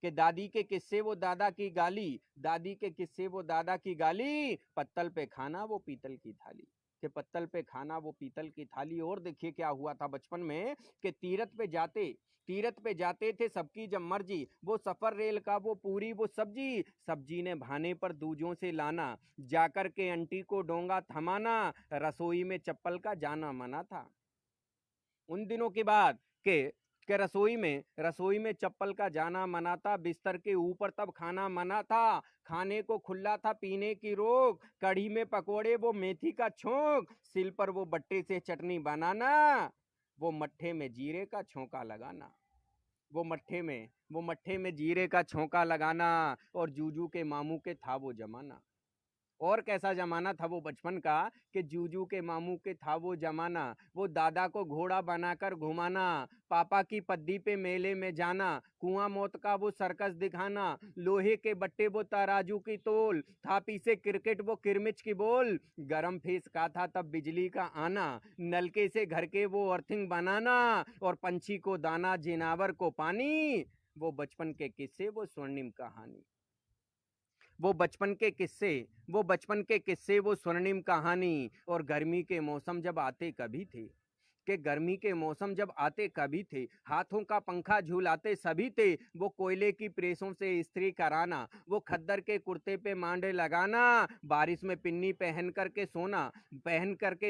कि दादी के किस्से वो दादा की गाली, दादी के किस्से वो दादा की गाली, पत्तल पे खाना वो पीतल की थाली, कि पत्तल पे खाना वो पीतल की थाली। और देखिए क्या हुआ था बचपन में, कि तीरथ पे जाते थे सबकी जब मर्जी, वो सफर रेल का वो पूरी वो सब्जी, सब्जी ने भाने पर दूजों से लाना, जाकर के आंटी को डोंगा थमाना, रसोई में चप्पल का जाना मना था। उन दिनों की बात के रसोई में चप्पल का जाना मना था, बिस्तर के ऊपर तब खाना मना था, खाने को खुला था पीने की रोक, कढ़ी में पकोड़े वो मेथी का छोंक, सिल पर वो बट्टे से चटनी बनाना, वो मट्ठे में जीरे का छौंका लगाना, वो मट्ठे में जीरे का छौंका लगाना, और जूजू के मामू के था वो जमाना। और कैसा जमाना था वो बचपन का, कि जूजू के मामू के था वो जमाना, वो दादा को घोड़ा बनाकर घुमाना, पापा की पद्दी पे मेले में जाना, कुआं मौत का वो सर्कस दिखाना, लोहे के बट्टे वो तराजू की तोल, था पीछे क्रिकेट वो किरमिच की बोल, गरम फेस का था तब बिजली का आना, नलके से घर के वो अर्थिंग बनाना, और पंछी को दाना जिनावर को पानी, वो बचपन के किस्से वो स्वर्णिम कहानी, वो बचपन के किस्से वो स्वर्णिम कहानी। और गर्मी के मौसम जब आते कभी थे, कि गर्मी के मौसम जब आते कभी थे, हाथों का पंखा झूलाते सभी थे, वो कोयले की प्रेसों से इस्त्री कराना, वो खद्दर के कुर्ते पे मांडे लगाना, बारिश में पिन्नी पहन करके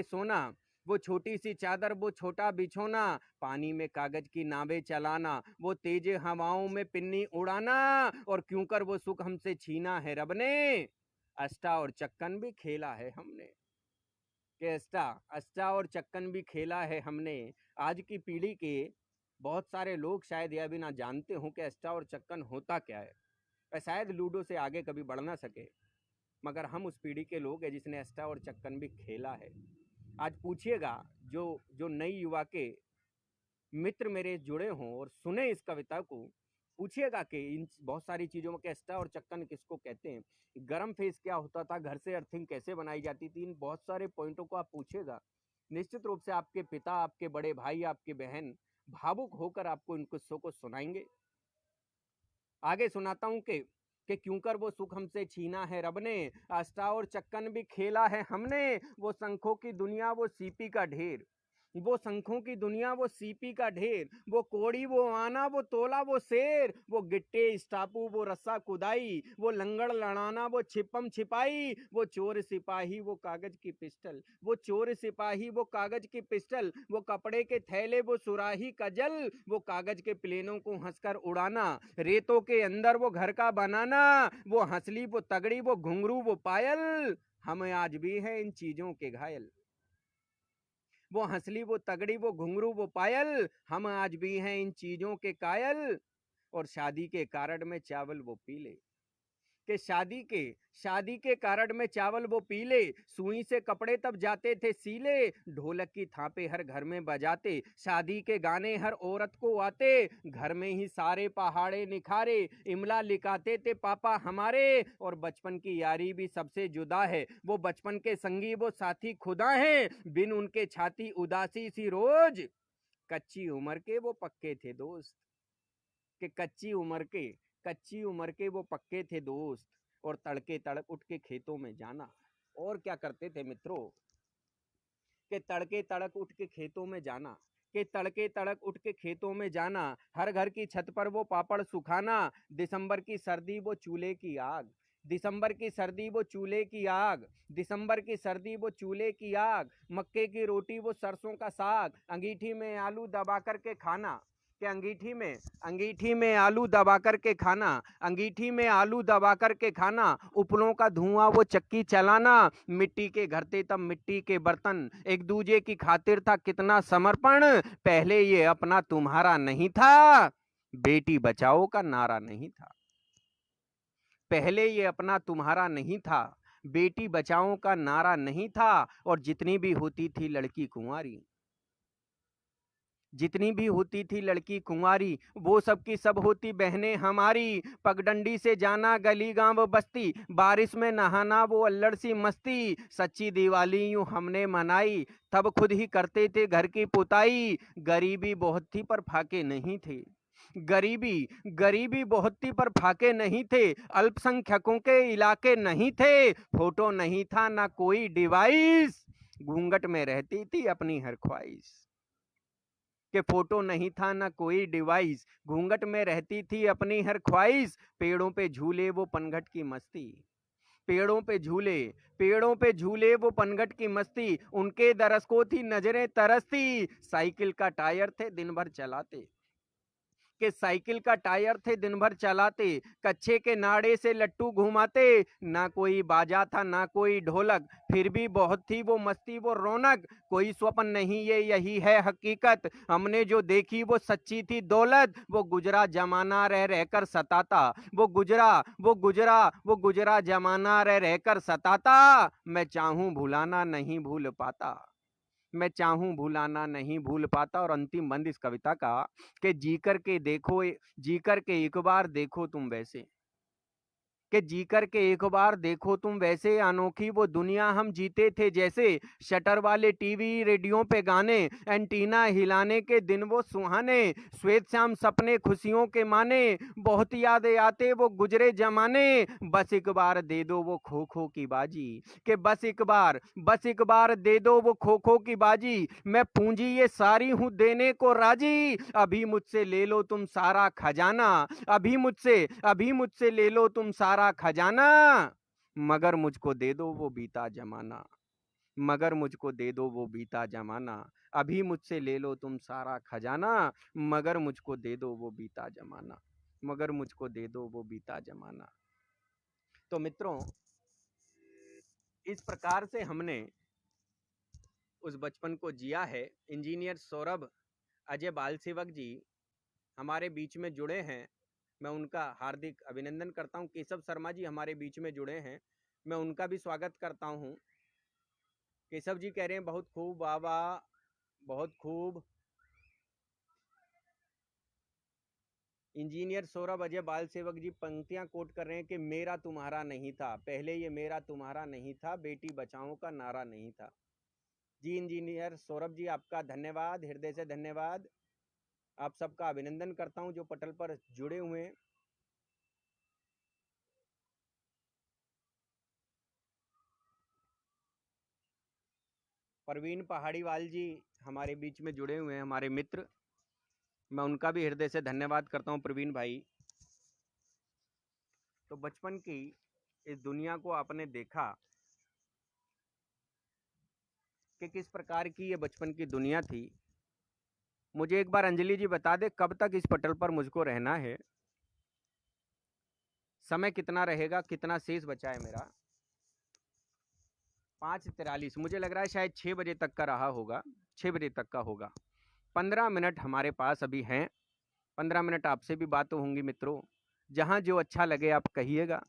सोना, वो छोटी सी चादर, वो छोटा बिछोना, पानी में कागज की नावें चलाना, वो तेज हवाओं में पिन्नी उड़ाना, और क्यों कर वो सुख हमसे छीना है रब ने, अष्टा और चक्कन भी खेला है हमने। कि अष्टा और चक्कन भी खेला है हमने। आज की पीढ़ी के बहुत सारे लोग शायद यह भी ना जानते हों कि अष्टा और चक्कन होता क्या है, और शायद लूडो से आगे कभी बढ़ ना सके, मगर हम उस पीढ़ी के लोग हैं जिसने अष्टा और चक्कन भी खेला है। आज पूछिएगा जो जो नई युवा के मित्र मेरे जुड़े हों और सुने इस कविता को, पूछिएगा कि इन बहुत सारी चीज़ों में अष्टा और चक्कन किसको कहते हैं, गरम फेस क्या होता था, घर से अर्थिंग कैसे बनाई जाती थी, इन बहुत सारे पॉइंटों को आप पूछिएगा। निश्चित रूप से आपके पिता, आपके बड़े भाई, आपके बहन भावुक होकर आपको इन किस्सों को सुनाएंगे। आगे सुनाता हूं कि क्यों कर वो सुख हमसे छीना है रब ने, अष्टा और चक्कन भी खेला है हमने, वो शंखों की दुनिया, वो सीपी का ढेर, वो शंखों की दुनिया, वो सीपी का ढेर, वो कोड़ी, वो आना, वो तोला, वो शेर, वो गिट्टे स्टापू, वो रस्सा कुदाई, वो लंगड़ लड़ाना, वो छिपम छिपाई, वो चोर सिपाही, वो कागज की पिस्टल, वो चोर सिपाही, वो कागज की पिस्टल, वो कपड़े के थैले, वो सुराही कजल, वो कागज के प्लेनों को हंसकर उड़ाना, रेतों के अंदर वो घर का बनाना, वो हंसली, वो तगड़ी, वो घुंघरू, वो पायल, हम आज भी हैं इन चीजों के घायल। वो हंसली, वो तगड़ी, वो घुंघरू, वो पायल, हम आज भी हैं इन चीजों के कायल, और शादी के कारण में चावल वो पी ले, कि शादी के कारण में चावल वो पीले, सुई से कपड़े तब जाते थे सीले, ढोलक की थापे हर घर में बजाते, शादी के गाने हर औरत को आते, घर में ही सारे पहाड़े निखारे, इमला लिखाते थे पापा हमारे, और बचपन की यारी भी सबसे जुदा है, वो बचपन के संगी, वो साथी खुदा हैं, बिन उनके छाती उदासी सी रोज, कच्ची उम्र के वो पक्के थे दोस्त, कि कच्ची उम्र के वो पक्के थे दोस्त, और तड़के तड़क उठ के खेतों में जाना। और क्या करते थे मित्रों, कि तड़के तड़क उठ के खेतों में जाना, कि तड़के तड़क उठ के खेतों में जाना, हर घर की छत पर वो पापड़ सुखाना, दिसंबर की सर्दी वो चूल्हे की आग, दिसंबर की सर्दी वो चूल्हे की आग, दिसंबर की सर्दी वो चूल्हे की आग, मक्के की रोटी, वो सरसों का साग, अंगीठी में आलू दबा कर के खाना, कि अंगीठी में आलू दबा कर के खाना, अंगीठी में आलू दबा कर के खाना, उपलों का धुआं वो चक्की चलाना, मिट्टी के घर थे तब मिट्टी के बर्तन, एक दूजे की खातिर था कितना समर्पण, पहले ये अपना तुम्हारा नहीं था, बेटी बचाओ का नारा नहीं था, पहले ये अपना तुम्हारा नहीं था, बेटी बचाओ का नारा नहीं था, और जितनी भी होती थी लड़की कुंवारी, जितनी भी होती थी लड़की कुंवारी, वो सब की सब होती बहनें हमारी, पगडंडी से जाना गली गांव बस्ती, बारिश में नहाना वो अल्लड़ सी मस्ती, सच्ची दिवाली यूं हमने मनाई, तब खुद ही करते थे घर की पुताई, गरीबी बहुत थी पर फाके नहीं थे, गरीबी बहुत थी पर फाके नहीं थे, अल्पसंख्यकों के इलाके नहीं थे, फोटो नहीं था ना कोई डिवाइस, घूंघट में रहती थी अपनी हर ख्वाहिश, के फोटो नहीं था ना कोई डिवाइस, घूंघट में रहती थी अपनी हर ख्वाहिश, पेड़ों पे झूले वो पनघट की मस्ती, पेड़ों पे झूले वो पनघट की मस्ती, उनके दरस को थी नजरें तरसती, साइकिल का टायर थे दिन भर चलाते, के साइकिल का टायर थे दिन भर चलाते, कच्चे के नाड़े से लट्टू घुमाते, ना कोई बाजा था ना कोई ढोलक, फिर भी बहुत थी वो मस्ती वो रौनक, कोई स्वप्न नहीं ये यही है हकीकत, हमने जो देखी वो सच्ची थी दौलत, वो गुजरा जमाना रह रहकर सताता, वो गुजरा जमाना रह रहकर सताता, मैं चाहूं भुलाना नहीं भूल पाता, मैं चाहूं भुलाना नहीं भूल पाता। और अंतिम बंद इस कविता का, कि जी कर के एक बार देखो तुम वैसे, कि जी कर के एक बार देखो तुम वैसे, अनोखी वो दुनिया हम जीते थे जैसे, शटर वाले टीवी रेडियो पे गाने, एंटीना हिलाने के दिन वो सुहाने, श्वेत श्याम सपने खुशियों के माने, बहुत यादें आते वो गुजरे जमाने, बस एक बार दे दो वो खो खो की बाजी, कि बस एक बार दे दो वो खो खो की बाजी, मैं पूंजी ये सारी हूं देने को राजी, अभी मुझसे ले लो तुम सारा खजाना, अभी मुझसे ले लो तुम सारा खजाना, मगर मुझको दे दो वो बीता जमाना, मगर मुझको दे दो वो बीता जमाना। अभी मुझसे ले लो तुम सारा खजाना, मगर मुझको दे दो वो बीता जमाना, मगर मुझको दे दो वो बीता जमाना। तो मित्रों, इस प्रकार से हमने उस बचपन को जिया है। इंजीनियर सौरभ अजय बाल सेवक जी हमारे बीच में जुड़े हैं, मैं उनका हार्दिक अभिनंदन करता हूं। केशव शर्मा जी हमारे बीच में जुड़े हैं, मैं उनका भी स्वागत करता हूं। केशव जी कह रहे हैं बहुत खूब, वाह वाह, बहुत खूब। इंजीनियर सौरभ अजय बाल सेवक जी पंक्तियां कोट कर रहे हैं कि मेरा तुम्हारा नहीं था, पहले ये मेरा तुम्हारा नहीं था, बेटी बचाओ का नारा नहीं था। जी इंजीनियर सौरभ जी, आपका धन्यवाद, हृदय से धन्यवाद। आप सबका अभिनंदन करता हूं जो पटल पर जुड़े हुए हैं। परवीन पहाड़ीवाल जी हमारे बीच में जुड़े हुए हैं, हमारे मित्र, मैं उनका भी हृदय से धन्यवाद करता हूं प्रवीण भाई। तो बचपन की इस दुनिया को आपने देखा कि किस प्रकार की ये बचपन की दुनिया थी। मुझे एक बार अंजलि जी बता दे कब तक इस पटल पर मुझको रहना है, समय कितना रहेगा, कितना शेष बचा है मेरा? 5:43। मुझे लग रहा है शायद 6 बजे तक का रहा होगा, 6 बजे तक का होगा। 15 मिनट हमारे पास अभी हैं, 15 मिनट आपसे भी बात होंगी मित्रों। जहाँ जो अच्छा लगे आप कहिएगा।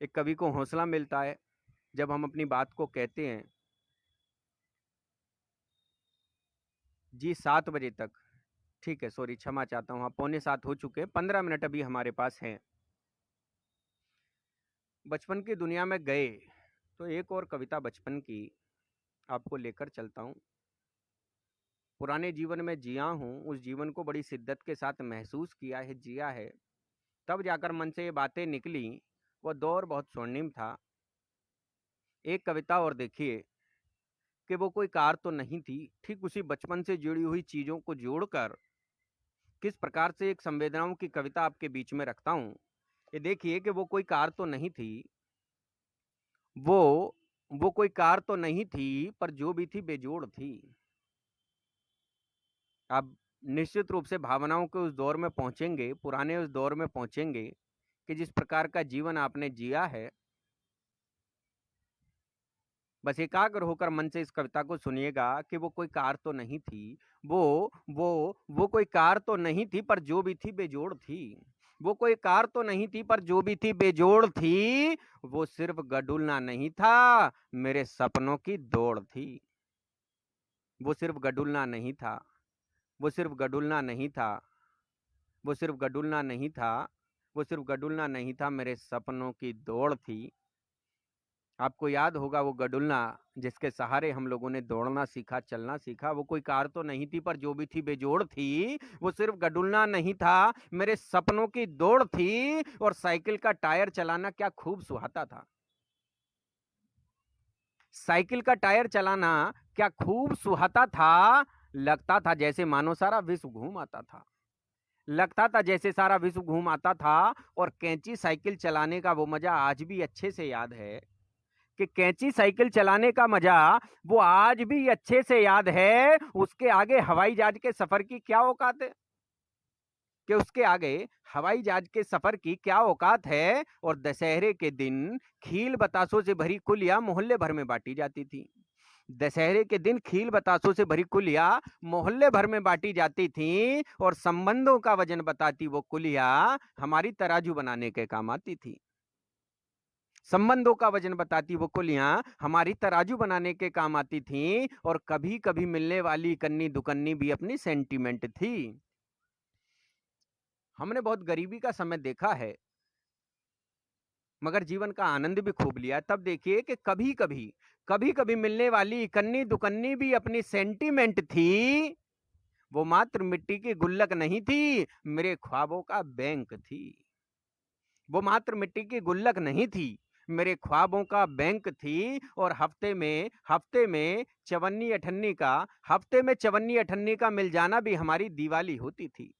एक कवि को हौसला मिलता है जब हम अपनी बात को कहते हैं। जी 7 बजे तक, ठीक है, सॉरी, क्षमा चाहता हूँ, हाँ 6:45 हो चुके हैं, 15 मिनट अभी हमारे पास हैं। बचपन की दुनिया में गए तो एक और कविता बचपन की आपको लेकर चलता हूँ। पुराने जीवन में जिया हूँ, उस जीवन को बड़ी शिद्दत के साथ महसूस किया है, जिया है, तब जाकर मन से ये बातें निकली। वह दौर बहुत स्वर्णिम था। एक कविता और देखिए कि वो कोई कार तो नहीं थी, ठीक उसी बचपन से जुड़ी हुई चीज़ों को जोड़कर किस प्रकार से एक संवेदनाओं की कविता आपके बीच में रखता हूँ। ये देखिए कि वो कोई कार तो नहीं थी, वो कोई कार तो नहीं थी, पर जो भी थी बेजोड़ थी। आप निश्चित रूप से भावनाओं के उस दौर में पहुंचेंगे, पुराने उस दौर में पहुंचेंगे कि जिस प्रकार का जीवन आपने जिया है। बस एकाग्र होकर मन से इस कविता को सुनिएगा कि वो कोई कार तो नहीं थी, वो कोई कार तो नहीं थी, पर जो भी थी बेजोड़ थी। वो कोई कार तो नहीं थी, पर जो भी थी बेजोड़ थी। वो सिर्फ गडुलना नहीं था, मेरे सपनों की दौड़ थी। वो सिर्फ गडुलना नहीं था, वो सिर्फ गडुलना नहीं था, वो सिर्फ गडुलना नहीं था, वो सिर्फ गडुलना नहीं था, मेरे सपनों की दौड़ थी। आपको याद होगा वो गडुलना जिसके सहारे हम लोगों ने दौड़ना सीखा, चलना सीखा। वो कोई कार तो नहीं थी, पर जो भी थी बेजोड़ थी। वो सिर्फ गडुलना नहीं था, मेरे सपनों की दौड़ थी। और साइकिल का टायर चलाना क्या खूब सुहाता था। साइकिल का टायर चलाना क्या खूब सुहाता था। लगता था जैसे मानो सारा विश्व घूम आता था। लगता था जैसे सारा विश्व घूम आता था। और कैंची साइकिल चलाने का वो मजा आज भी अच्छे से याद है कि कैंची साइकिल चलाने का मजा वो आज भी अच्छे से याद है। उसके आगे हवाई जहाज के सफर की क्या औकात है, कि उसके आगे हवाई जहाज के सफर की क्या औकात है। और दशहरे के दिन खील बतासों से भरी कुलिया मोहल्ले भर में बांटी जाती थी। दशहरे के दिन खील बतासों से भरी कुलिया मोहल्ले भर में बांटी जाती थी। और संबंधों का वजन बताती वो कुलिया हमारी तराजू बनाने के काम आती थी। संबंधों का वजन बताती वो कुलियां हमारी तराजू बनाने के काम आती थीं। और कभी कभी मिलने वाली कन्नी दुकन्नी भी अपनी सेंटीमेंट थी। हमने बहुत गरीबी का समय देखा है, मगर जीवन का आनंद भी खूब लिया। तब देखिए कि कभी कभी मिलने वाली कन्नी दुकन्नी भी अपनी सेंटीमेंट थी। वो मात्र मिट्टी की गुल्लक नहीं थी, मेरे ख्वाबों का बैंक थी। वो मात्र मिट्टी की गुल्लक नहीं थी, मेरे ख्वाबों का बैंक थी। और हफ्ते में चवन्नी अठन्नी का मिल जाना भी हमारी दिवाली होती थी।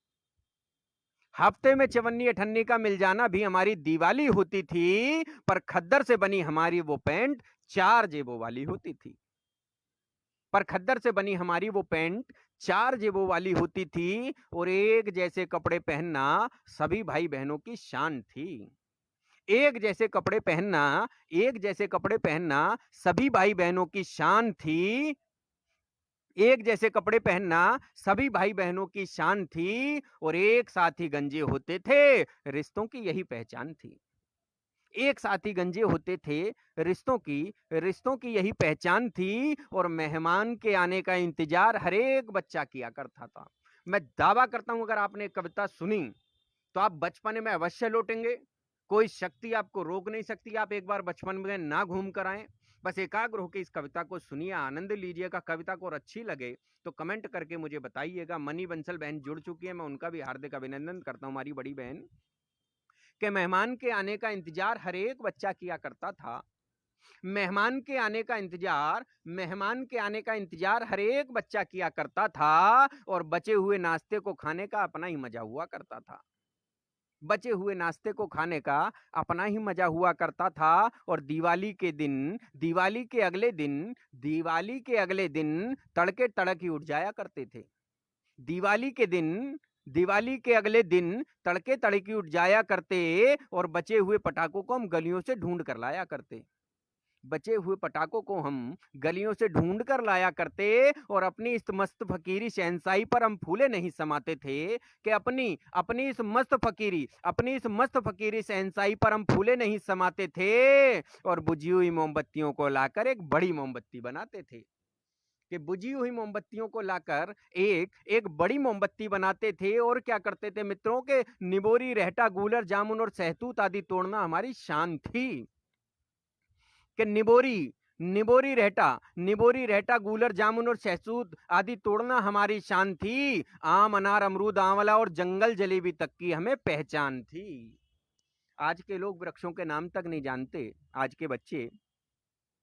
हफ्ते में चवन्नी अठन्नी का मिल जाना भी हमारी दिवाली होती थी, पर खद्दर से बनी हमारी वो पैंट 4 जेबों वाली होती थी। पर खद्दर से बनी हमारी वो पैंट 4 जेबों वाली होती थी, और एक जैसे कपड़े पहनना सभी भाई बहनों की शान थी। एक जैसे कपड़े पहनना, एक जैसे कपड़े पहनना सभी भाई बहनों की शान थी। एक जैसे कपड़े पहनना सभी भाई बहनों की शान थी, और एक साथ ही गंजे होते थे, रिश्तों की यही पहचान थी। एक साथ ही गंजे होते थे, रिश्तों की यही पहचान थी, और मेहमान के आने का इंतजार हर एक बच्चा किया करता था। मैं दावा करता हूं, अगर आपने कविता सुनी तो आप बचपन में अवश्य लौटेंगे। कोई शक्ति आपको रोक नहीं सकती। आप एक बार बचपन में ना घूम कर आए, बस एकाग्र होकर इस कविता को सुनिए, आनंद लीजिएगा। कविता को और अच्छी लगे तो कमेंट करके मुझे बताइएगा। मनी बंसल बहन जुड़ चुकी है, मैं उनका भी हार्दिक अभिनंदन करता हूँ, हमारी बड़ी बहन। कि मेहमान के आने का इंतजार हर एक बच्चा किया करता था। मेहमान के आने का इंतजार हर एक बच्चा किया करता था, और बचे हुए नाश्ते को खाने का अपना ही मजा हुआ करता था। बचे हुए नाश्ते को खाने का अपना ही मजा हुआ करता था। और दिवाली के अगले दिन तड़के तड़क ही उठ जाया करते थे। दिवाली के दिन दिवाली के अगले दिन तड़के तड़की उठ जाया करते, और बचे हुए पटाखों को हम गलियों से ढूंढ कर लाया करते। बचे हुए पटाखों को हम गलियों से ढूंढ कर लाया करते, और अपनी इस मस्त फकीरी शहंशाही पर हम फूले नहीं समाते थे। कि अपनी इस मस्त फकीरी शहंशाही पर हम फूले नहीं समाते थे, और बुझी हुई मोमबत्तियों को लाकर एक बड़ी मोमबत्ती बनाते थे। कि बुझी हुई मोमबत्तियों को लाकर एक एक बड़ी मोमबत्ती बनाते थे। और क्या करते थे मित्रों, के निबोरी, रहटा, गूलर, जामुन और सहतूत आदि तोड़ना हमारी शान थी। कि निबोरी रहटा, गूलर, जामुन और सहतूत आदि तोड़ना हमारी शान थी। आम, अनार, अमरूद, आंवला और जंगल जलेबी तक की हमें पहचान थी। आज के लोग वृक्षों के नाम तक नहीं जानते, आज के बच्चे।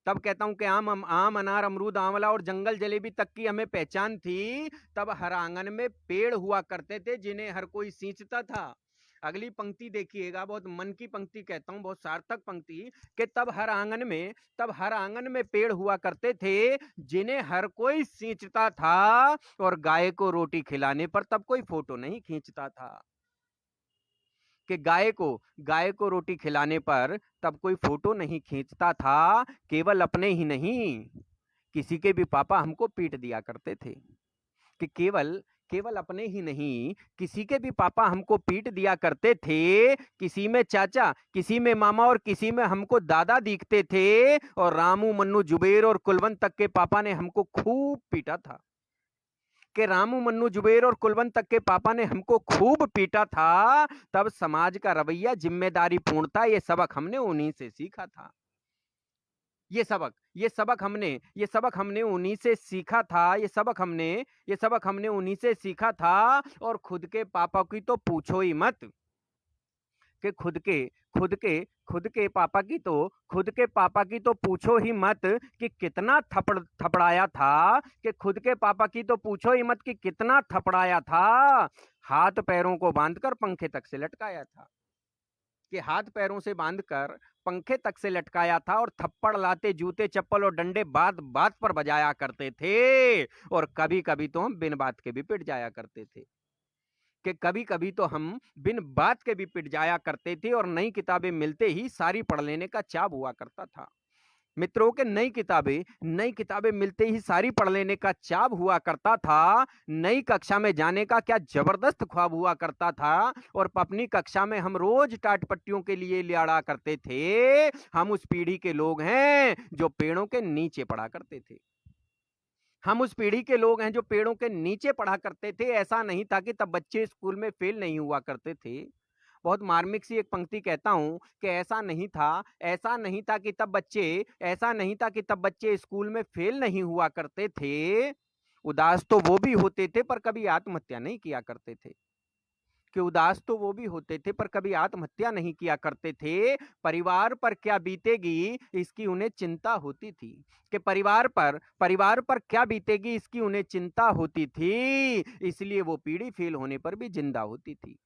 तब कहता हूं कि आम, अनार, अमरूद, आंवला और जंगल जलेबी तक की हमें पहचान थी। तब हर आंगन में पेड़ हुआ करते थे, जिन्हें हर कोई सींचता था। अगली पंक्ति देखिएगा, बहुत मन की पंक्ति कहता हूं, बहुत सार्थक पंक्ति। कि तब हर आंगन में पेड़ हुआ करते थे, जिन्हें हर कोई सींचता था। और गाय को रोटी खिलाने पर तब कोई फोटो नहीं खींचता था। कि गाय को रोटी खिलाने पर तब कोई फोटो नहीं खींचता था। केवल अपने ही नहीं, किसी के भी पापा हमको पीट दिया करते थे। कि केवल अपने ही नहीं, किसी के भी पापा हमको पीट दिया करते थे। किसी में चाचा, किसी में मामा और किसी में हमको दादा दिखते थे। और रामू, मन्नू, जुबेर और कुलवंत तक के पापा ने हमको खूब पीटा था। कि रामू, मन्नू, जुबेर और कुलवंत तक के पापा ने हमको खूब पीटा था। तब समाज का रवैया जिम्मेदारी पूर्ण था, ये सबक हमने उन्हीं से सीखा था। ये सबक हमने उन्हीं से सीखा था। ये सबक हमने उन्हीं से सीखा था। और खुद के पापा की तो पूछो ही मत। कि खुद के पापा की तो पूछो ही मत कि कितना थपड़ाया था। कि खुद के पापा की तो पूछो ही मत कि कितना थपड़ाया था। हाथ पैरों को बांधकर पंखे तक से लटकाया था। कि हाथ पैरों से बांधकर पंखे तक से लटकाया था। और थप्पड़ लाते जूते चप्पल और डंडे बात बात पर बजाया करते थे। और कभी कभी तो हम बिन बात के भी पिट जाया करते थे। कि कभी कभी तो हम बिन बात के भी पिट जाया करते थे। और नई किताबें मिलते ही सारी पढ़ लेने का चाव हुआ करता था। मित्रों के नई किताबें मिलते ही सारी पढ़ लेने का चाव हुआ करता था। नई कक्षा में जाने का क्या जबरदस्त ख्वाब हुआ करता था। और अपनी कक्षा में हम रोज टाट पट्टियों के लिए लियाड़ा करते थे। हम उस पीढ़ी के लोग हैं जो पेड़ों के नीचे पढ़ा करते थे। हम उस पीढ़ी के लोग हैं जो पेड़ों के नीचे पढ़ा करते थे। ऐसा नहीं था कि तब बच्चे स्कूल में फेल नहीं हुआ करते थे। बहुत मार्मिक सी एक पंक्ति कहता हूं कि ऐसा नहीं था कि तब बच्चे स्कूल में फेल नहीं हुआ करते थे। उदास तो वो भी होते थे पर कभी आत्महत्या नहीं किया करते थे। कि उदास तो वो भी होते थे पर कभी आत्महत्या नहीं किया करते थे। परिवार पर क्या बीतेगी इसकी उन्हें चिंता होती थी। कि परिवार पर क्या बीतेगी इसकी उन्हें चिंता होती थी। इसलिए वो पीढ़ी फेल होने पर भी जिंदा होती थी।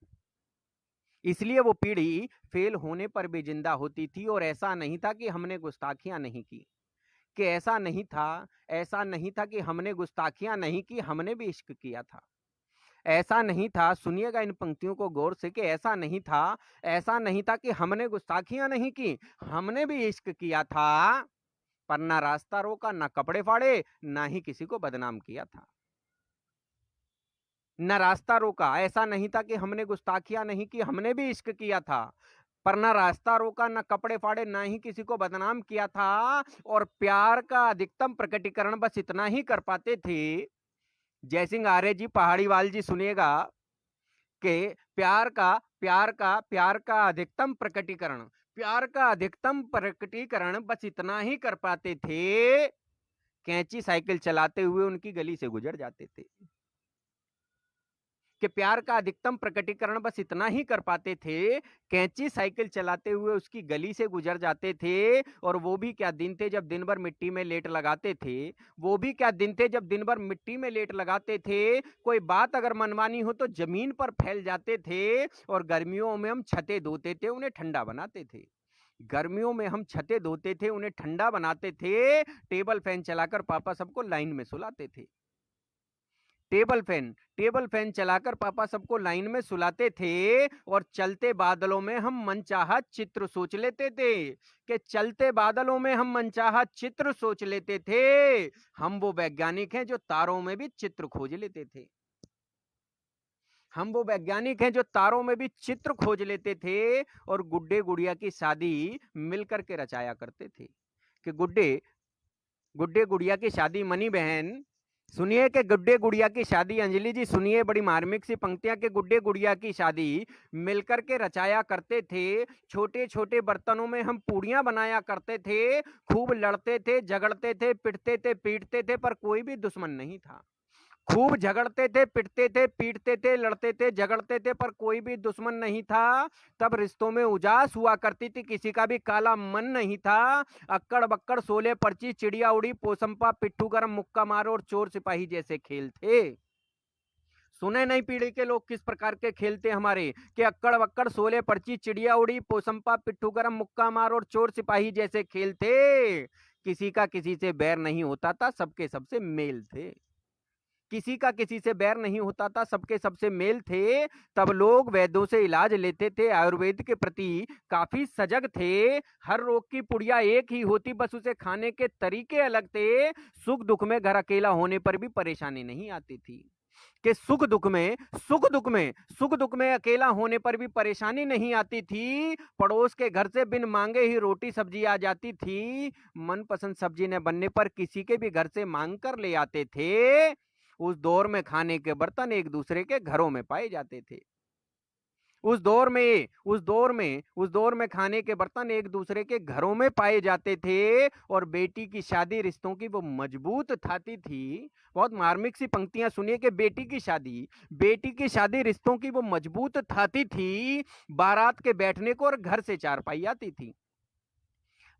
इसलिए वो पीढ़ी फेल होने पर भी जिंदा होती थी। और ऐसा नहीं था कि हमने गुस्ताखियां नहीं की, कि ऐसा नहीं था कि हमने गुस्ताखियां नहीं की, हमने भी इश्क किया था। ऐसा नहीं था, सुनिएगा इन पंक्तियों को गौर से, कि ऐसा नहीं था कि हमने गुस्ताखियां नहीं की, हमने भी इश्क किया था। पर ना रास्ता रोका, ना कपड़े फाड़े, ना ही किसी को बदनाम किया था। न रास्ता रोका, ऐसा नहीं था कि हमने गुस्ताखियां नहीं की, हमने भी इश्क किया था। पर ना रास्ता रोका, ना कपड़े फाड़े, ना ही किसी को बदनाम किया था। और प्यार का अधिकतम प्रकटीकरण बस इतना ही कर पाते थे। जयसिंह आर्य जी, पहाड़ी वाल जी, सुनिएगा कि प्यार का अधिकतम प्रकटीकरण, प्यार का अधिकतम प्रकटीकरण बस इतना ही कर पाते थे। कैंची साइकिल चलाते हुए उनकी गली से गुजर जाते थे। कि प्यार का अधिकतम प्रकटीकरण बस इतना ही कर पाते थे, कैंची साइकिल चलाते हुए उसकी गली से गुजर जाते थे। और वो भी क्या दिन थे जब दिन भर मिट्टी में लेट लगाते थे, वो भी क्या दिन थे जब दिन भर मिट्टी में लेट लगाते थे। कोई बात अगर मनमानी हो तो जमीन पर फैल जाते थे। और गर्मियों में हम छतें धोते थे, उन्हें ठंडा बनाते थे। गर्मियों में हम छतें धोते थे, उन्हें ठंडा बनाते थे। टेबल फैन चलाकर पापा सबको लाइन में सुलाते थे। टेबल फैन चलाकर पापा सबको लाइन में सुलाते थे। और चलते बादलों में हम मनचाहा चित्र सोच लेते थे, कि चलते बादलों में हम मनचाहा चित्र सोच लेते थे। हम वो वैज्ञानिक हैं जो तारों में भी चित्र खोज लेते थे। हम वो वैज्ञानिक हैं जो तारों में भी चित्र खोज लेते थे। और गुड्डे गुड़िया की शादी मिलकर के रचाया करते थे। कि गुड्डे गुड्डे गुड़िया की शादी, मनी बहन सुनिए, कि गुड्डे गुड़िया की शादी, अंजलि जी सुनिए, बड़ी मार्मिक सी पंक्तियां, कि गुड्डे गुड़िया की शादी मिलकर के रचाया करते थे। छोटे छोटे बर्तनों में हम पूड़ियां बनाया करते थे। खूब लड़ते थे, झगड़ते थे, पिटते थे, पीटते थे, पर कोई भी दुश्मन नहीं था। खूब झगड़ते थे, पिटते थे, पीटते थे, लड़ते थे, झगड़ते थे, पर कोई भी दुश्मन नहीं था। तब रिश्तों में उजास हुआ करती थी, किसी का भी काला मन नहीं था। अक्कड़ बक्कड़, सोले पर्ची, चिड़िया उड़ी, पोसंपा, पिट्ठू गरम, मुक्का मारो और चोर सिपाही जैसे खेल थे। सुने नई पीढ़ी के लोग किस प्रकार के खेलते हमारे, कि अक्कड़ बक्कड़, सोले पर्ची, चिड़िया उड़ी, पोसंपा, पिट्ठू गरम, मुक्का मारो और चोर सिपाही जैसे खेल थे। किसी का किसी से बैर नहीं होता था, सबके सबसे मेल थे। किसी का किसी से बैर नहीं होता था, सबके सबसे मेल थे। तब लोग वैद्यों से इलाज लेते थे, आयुर्वेद के प्रति काफी सजग थे। हर रोग की पुड़िया एक ही होती, बस उसे खाने के तरीके अलग थे। सुख दुख में घर अकेला होने पर भी परेशानी नहीं आती थी। कि सुख दुख में अकेला होने पर भी परेशानी नहीं आती थी। पड़ोस के घर से बिन मांगे ही रोटी सब्जी आ जाती थी। मनपसंद सब्जी न बनने पर किसी के भी घर से मांग कर ले आते थे। उस दौर में खाने के बर्तन एक दूसरे के घरों में पाए जाते थे। उस दौर में खाने के बर्तन एक दूसरे के घरों में पाए जाते थे। और बेटी की शादी रिश्तों की वो मजबूत थाती थी। बहुत मार्मिक सी पंक्तियां सुनिए, कि बेटी की शादी रिश्तों की वो मजबूत थाती थी। बारात के बैठने को और घर से चारपाई आती थी।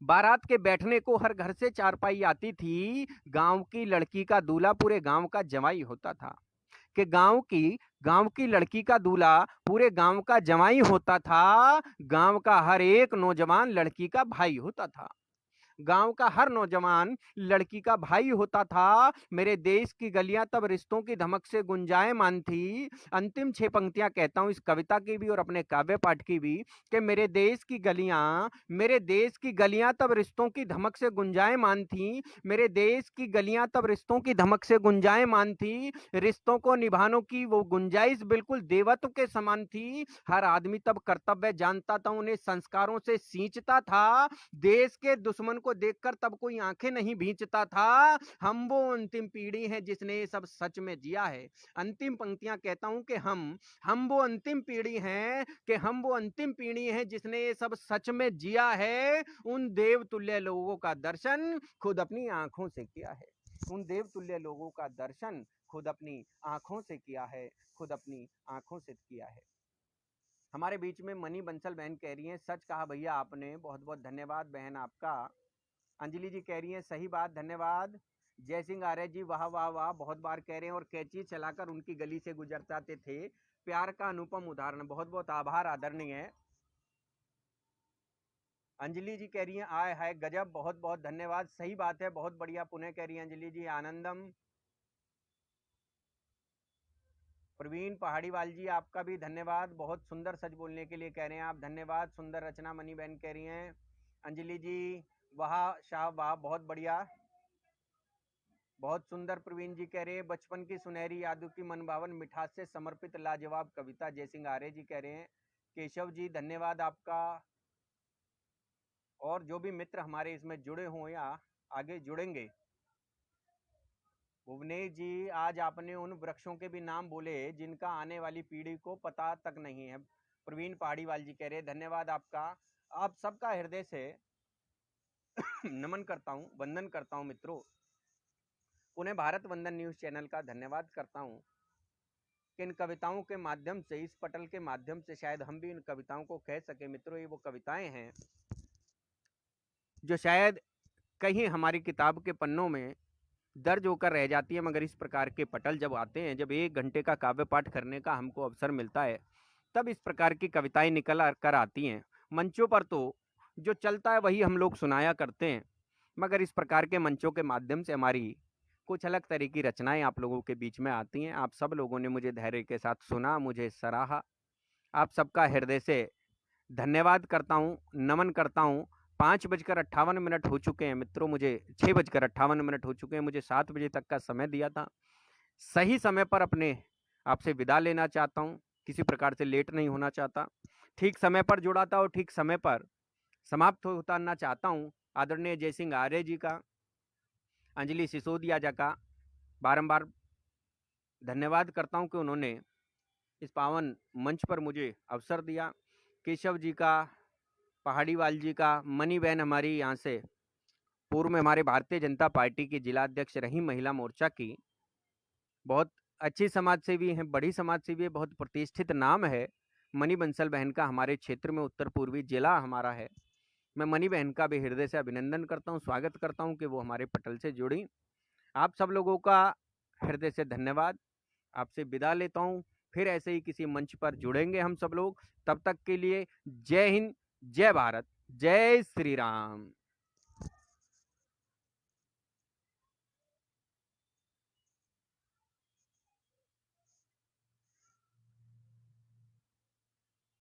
बारात के बैठने को हर घर से चारपाई आती थी। गांव की लड़की का दूल्हा पूरे गांव का जवाई होता था। कि गांव की लड़की का दूल्हा पूरे गांव का जवाई होता था। गांव का हर एक नौजवान लड़की का भाई होता था। गांव का हर नौजवान लड़की का भाई होता था। मेरे देश की गलियां तब रिश्तों की धमक से गुंजायमान थी। अंतिम 6 पंक्तियां कहता हूं इस कविता की भी और अपने काव्य पाठ की भी, कि मेरे देश की गलियां तब रिश्तों की धमक से गुंजायमान थी। मेरे देश की गलियां तब रिश्तों की धमक से गुंजायमान थी। रिश्तों को निभाने की वो गुंजाइश बिल्कुल देवत्व के समान थी। हर आदमी तब कर्तव्य जानता था, उन्हें संस्कारों से सींचता था। देश के दुश्मन को देखकर तब कोई आंखें नहीं भींचता था। हम वो अंतिम पीढ़ी हैं जिसने ये सब सच में जिया है। अंतिम पंक्तियां कहता हूं कि हम वो अंतिम पीढ़ी हैं, कि हम वो अंतिम पीढ़ी हैं जिसने ये सब सच में जिया है। उन देवतुल्य लोगों का दर्शन खुद अपनी आंखों से किया है। उन देवतुल्य लोगों का दर्शन खुद अपनी आंखों से किया है, खुद अपनी आंखों से किया है। हमारे बीच में मनी बंसल बहन कह रही हैं, सच कहा भैया आपने, बहुत बहुत धन्यवाद बहन आपका। अंजलि जी कह रही हैं, सही बात, धन्यवाद। जय सिंह आर्य जी, वाह वाह वाह, बहुत बार कह रहे हैं। और कैची चलाकर उनकी गली से गुजर जाते थे। प्यार का अनुपम उदाहरण। बहुत बहुत आभार आदरणीय। अंजलि जी कह रही हैं आय हाय गजब, बहुत बहुत धन्यवाद। सही बात है, बहुत बढ़िया। पुनः कह रही हैं अंजलि जी आनंदम। प्रवीण पहाड़ीवाल जी आपका भी धन्यवाद, बहुत सुंदर सच बोलने के लिए कह रहे हैं आप, धन्यवाद। सुंदर रचना मनी बहन कह रही हैं अंजलि जी वाह शाह वाह, बहुत बढ़िया, बहुत सुंदर। प्रवीण जी कह रहे हैं बचपन की सुनहरी यादों की मनभावन मिठास से समर्पित लाजवाब कविता। जयसिंह आर्य जी कह रहे हैं। केशव जी धन्यवाद आपका। और जो भी मित्र हमारे इसमें जुड़े हों या आगे जुड़ेंगे। भुवनेश जी आज आपने उन वृक्षों के भी नाम बोले जिनका आने वाली पीढ़ी को पता तक नहीं है। प्रवीण पहाड़ीवाल जी कह रहे हैं धन्यवाद आपका। आप सबका हृदय से नमन करता हूं, वंदन करता हूं मित्रों। पुनः भारत वंदन न्यूज चैनल का धन्यवाद करता हूं कि इन कविताओं के माध्यम से, इस पटल के माध्यम से शायद हम भी इन कविताओं को कह सके। मित्रों ये वो कविताएं हैं जो शायद कहीं हमारी किताब के पन्नों में दर्ज होकर रह जाती है, मगर इस प्रकार के पटल जब आते हैं, जब 1 घंटे का काव्य पाठ करने का हमको अवसर मिलता है, तब इस प्रकार की कविताएं निकल कर आती हैं। मंचों पर तो जो चलता है वही हम लोग सुनाया करते हैं, मगर इस प्रकार के मंचों के माध्यम से हमारी कुछ अलग तरह की रचनाएं आप लोगों के बीच में आती हैं। आप सब लोगों ने मुझे धैर्य के साथ सुना, मुझे सराहा। आप सबका हृदय से धन्यवाद करता हूँ, नमन करता हूँ। 5:58 हो चुके हैं मित्रों, मुझे 6:58 हो चुके हैं। मुझे 7 बजे तक का समय दिया था। सही समय पर अपने आपसे विदा लेना चाहता हूँ, किसी प्रकार से लेट नहीं होना चाहता। ठीक समय पर जुड़ा था और ठीक समय पर समाप्त होना चाहता हूँ। आदरणीय जयसिंह आर्य जी का, अंजलि सिसोदिया जी का बारंबार धन्यवाद करता हूँ कि उन्होंने इस पावन मंच पर मुझे अवसर दिया। केशव जी का, पहाड़ीवाल जी का, मनी बहन हमारी यहाँ से पूर्व में हमारे भारतीय जनता पार्टी की जिला अध्यक्ष रही, महिला मोर्चा की, बहुत अच्छी समाज सेवी हैं, बड़ी समाज सेवी है, बहुत प्रतिष्ठित नाम है मनी बंसल बहन का। हमारे क्षेत्र में उत्तर पूर्वी जिला हमारा है। मैं मनी बहन का भी हृदय से अभिनंदन करता हूँ, स्वागत करता हूँ कि वो हमारे पटल से जुड़ी। आप सब लोगों का हृदय से धन्यवाद। आपसे विदा लेता हूँ, फिर ऐसे ही किसी मंच पर जुड़ेंगे हम सब लोग। तब तक के लिए जय हिंद, जय भारत, जय श्री राम।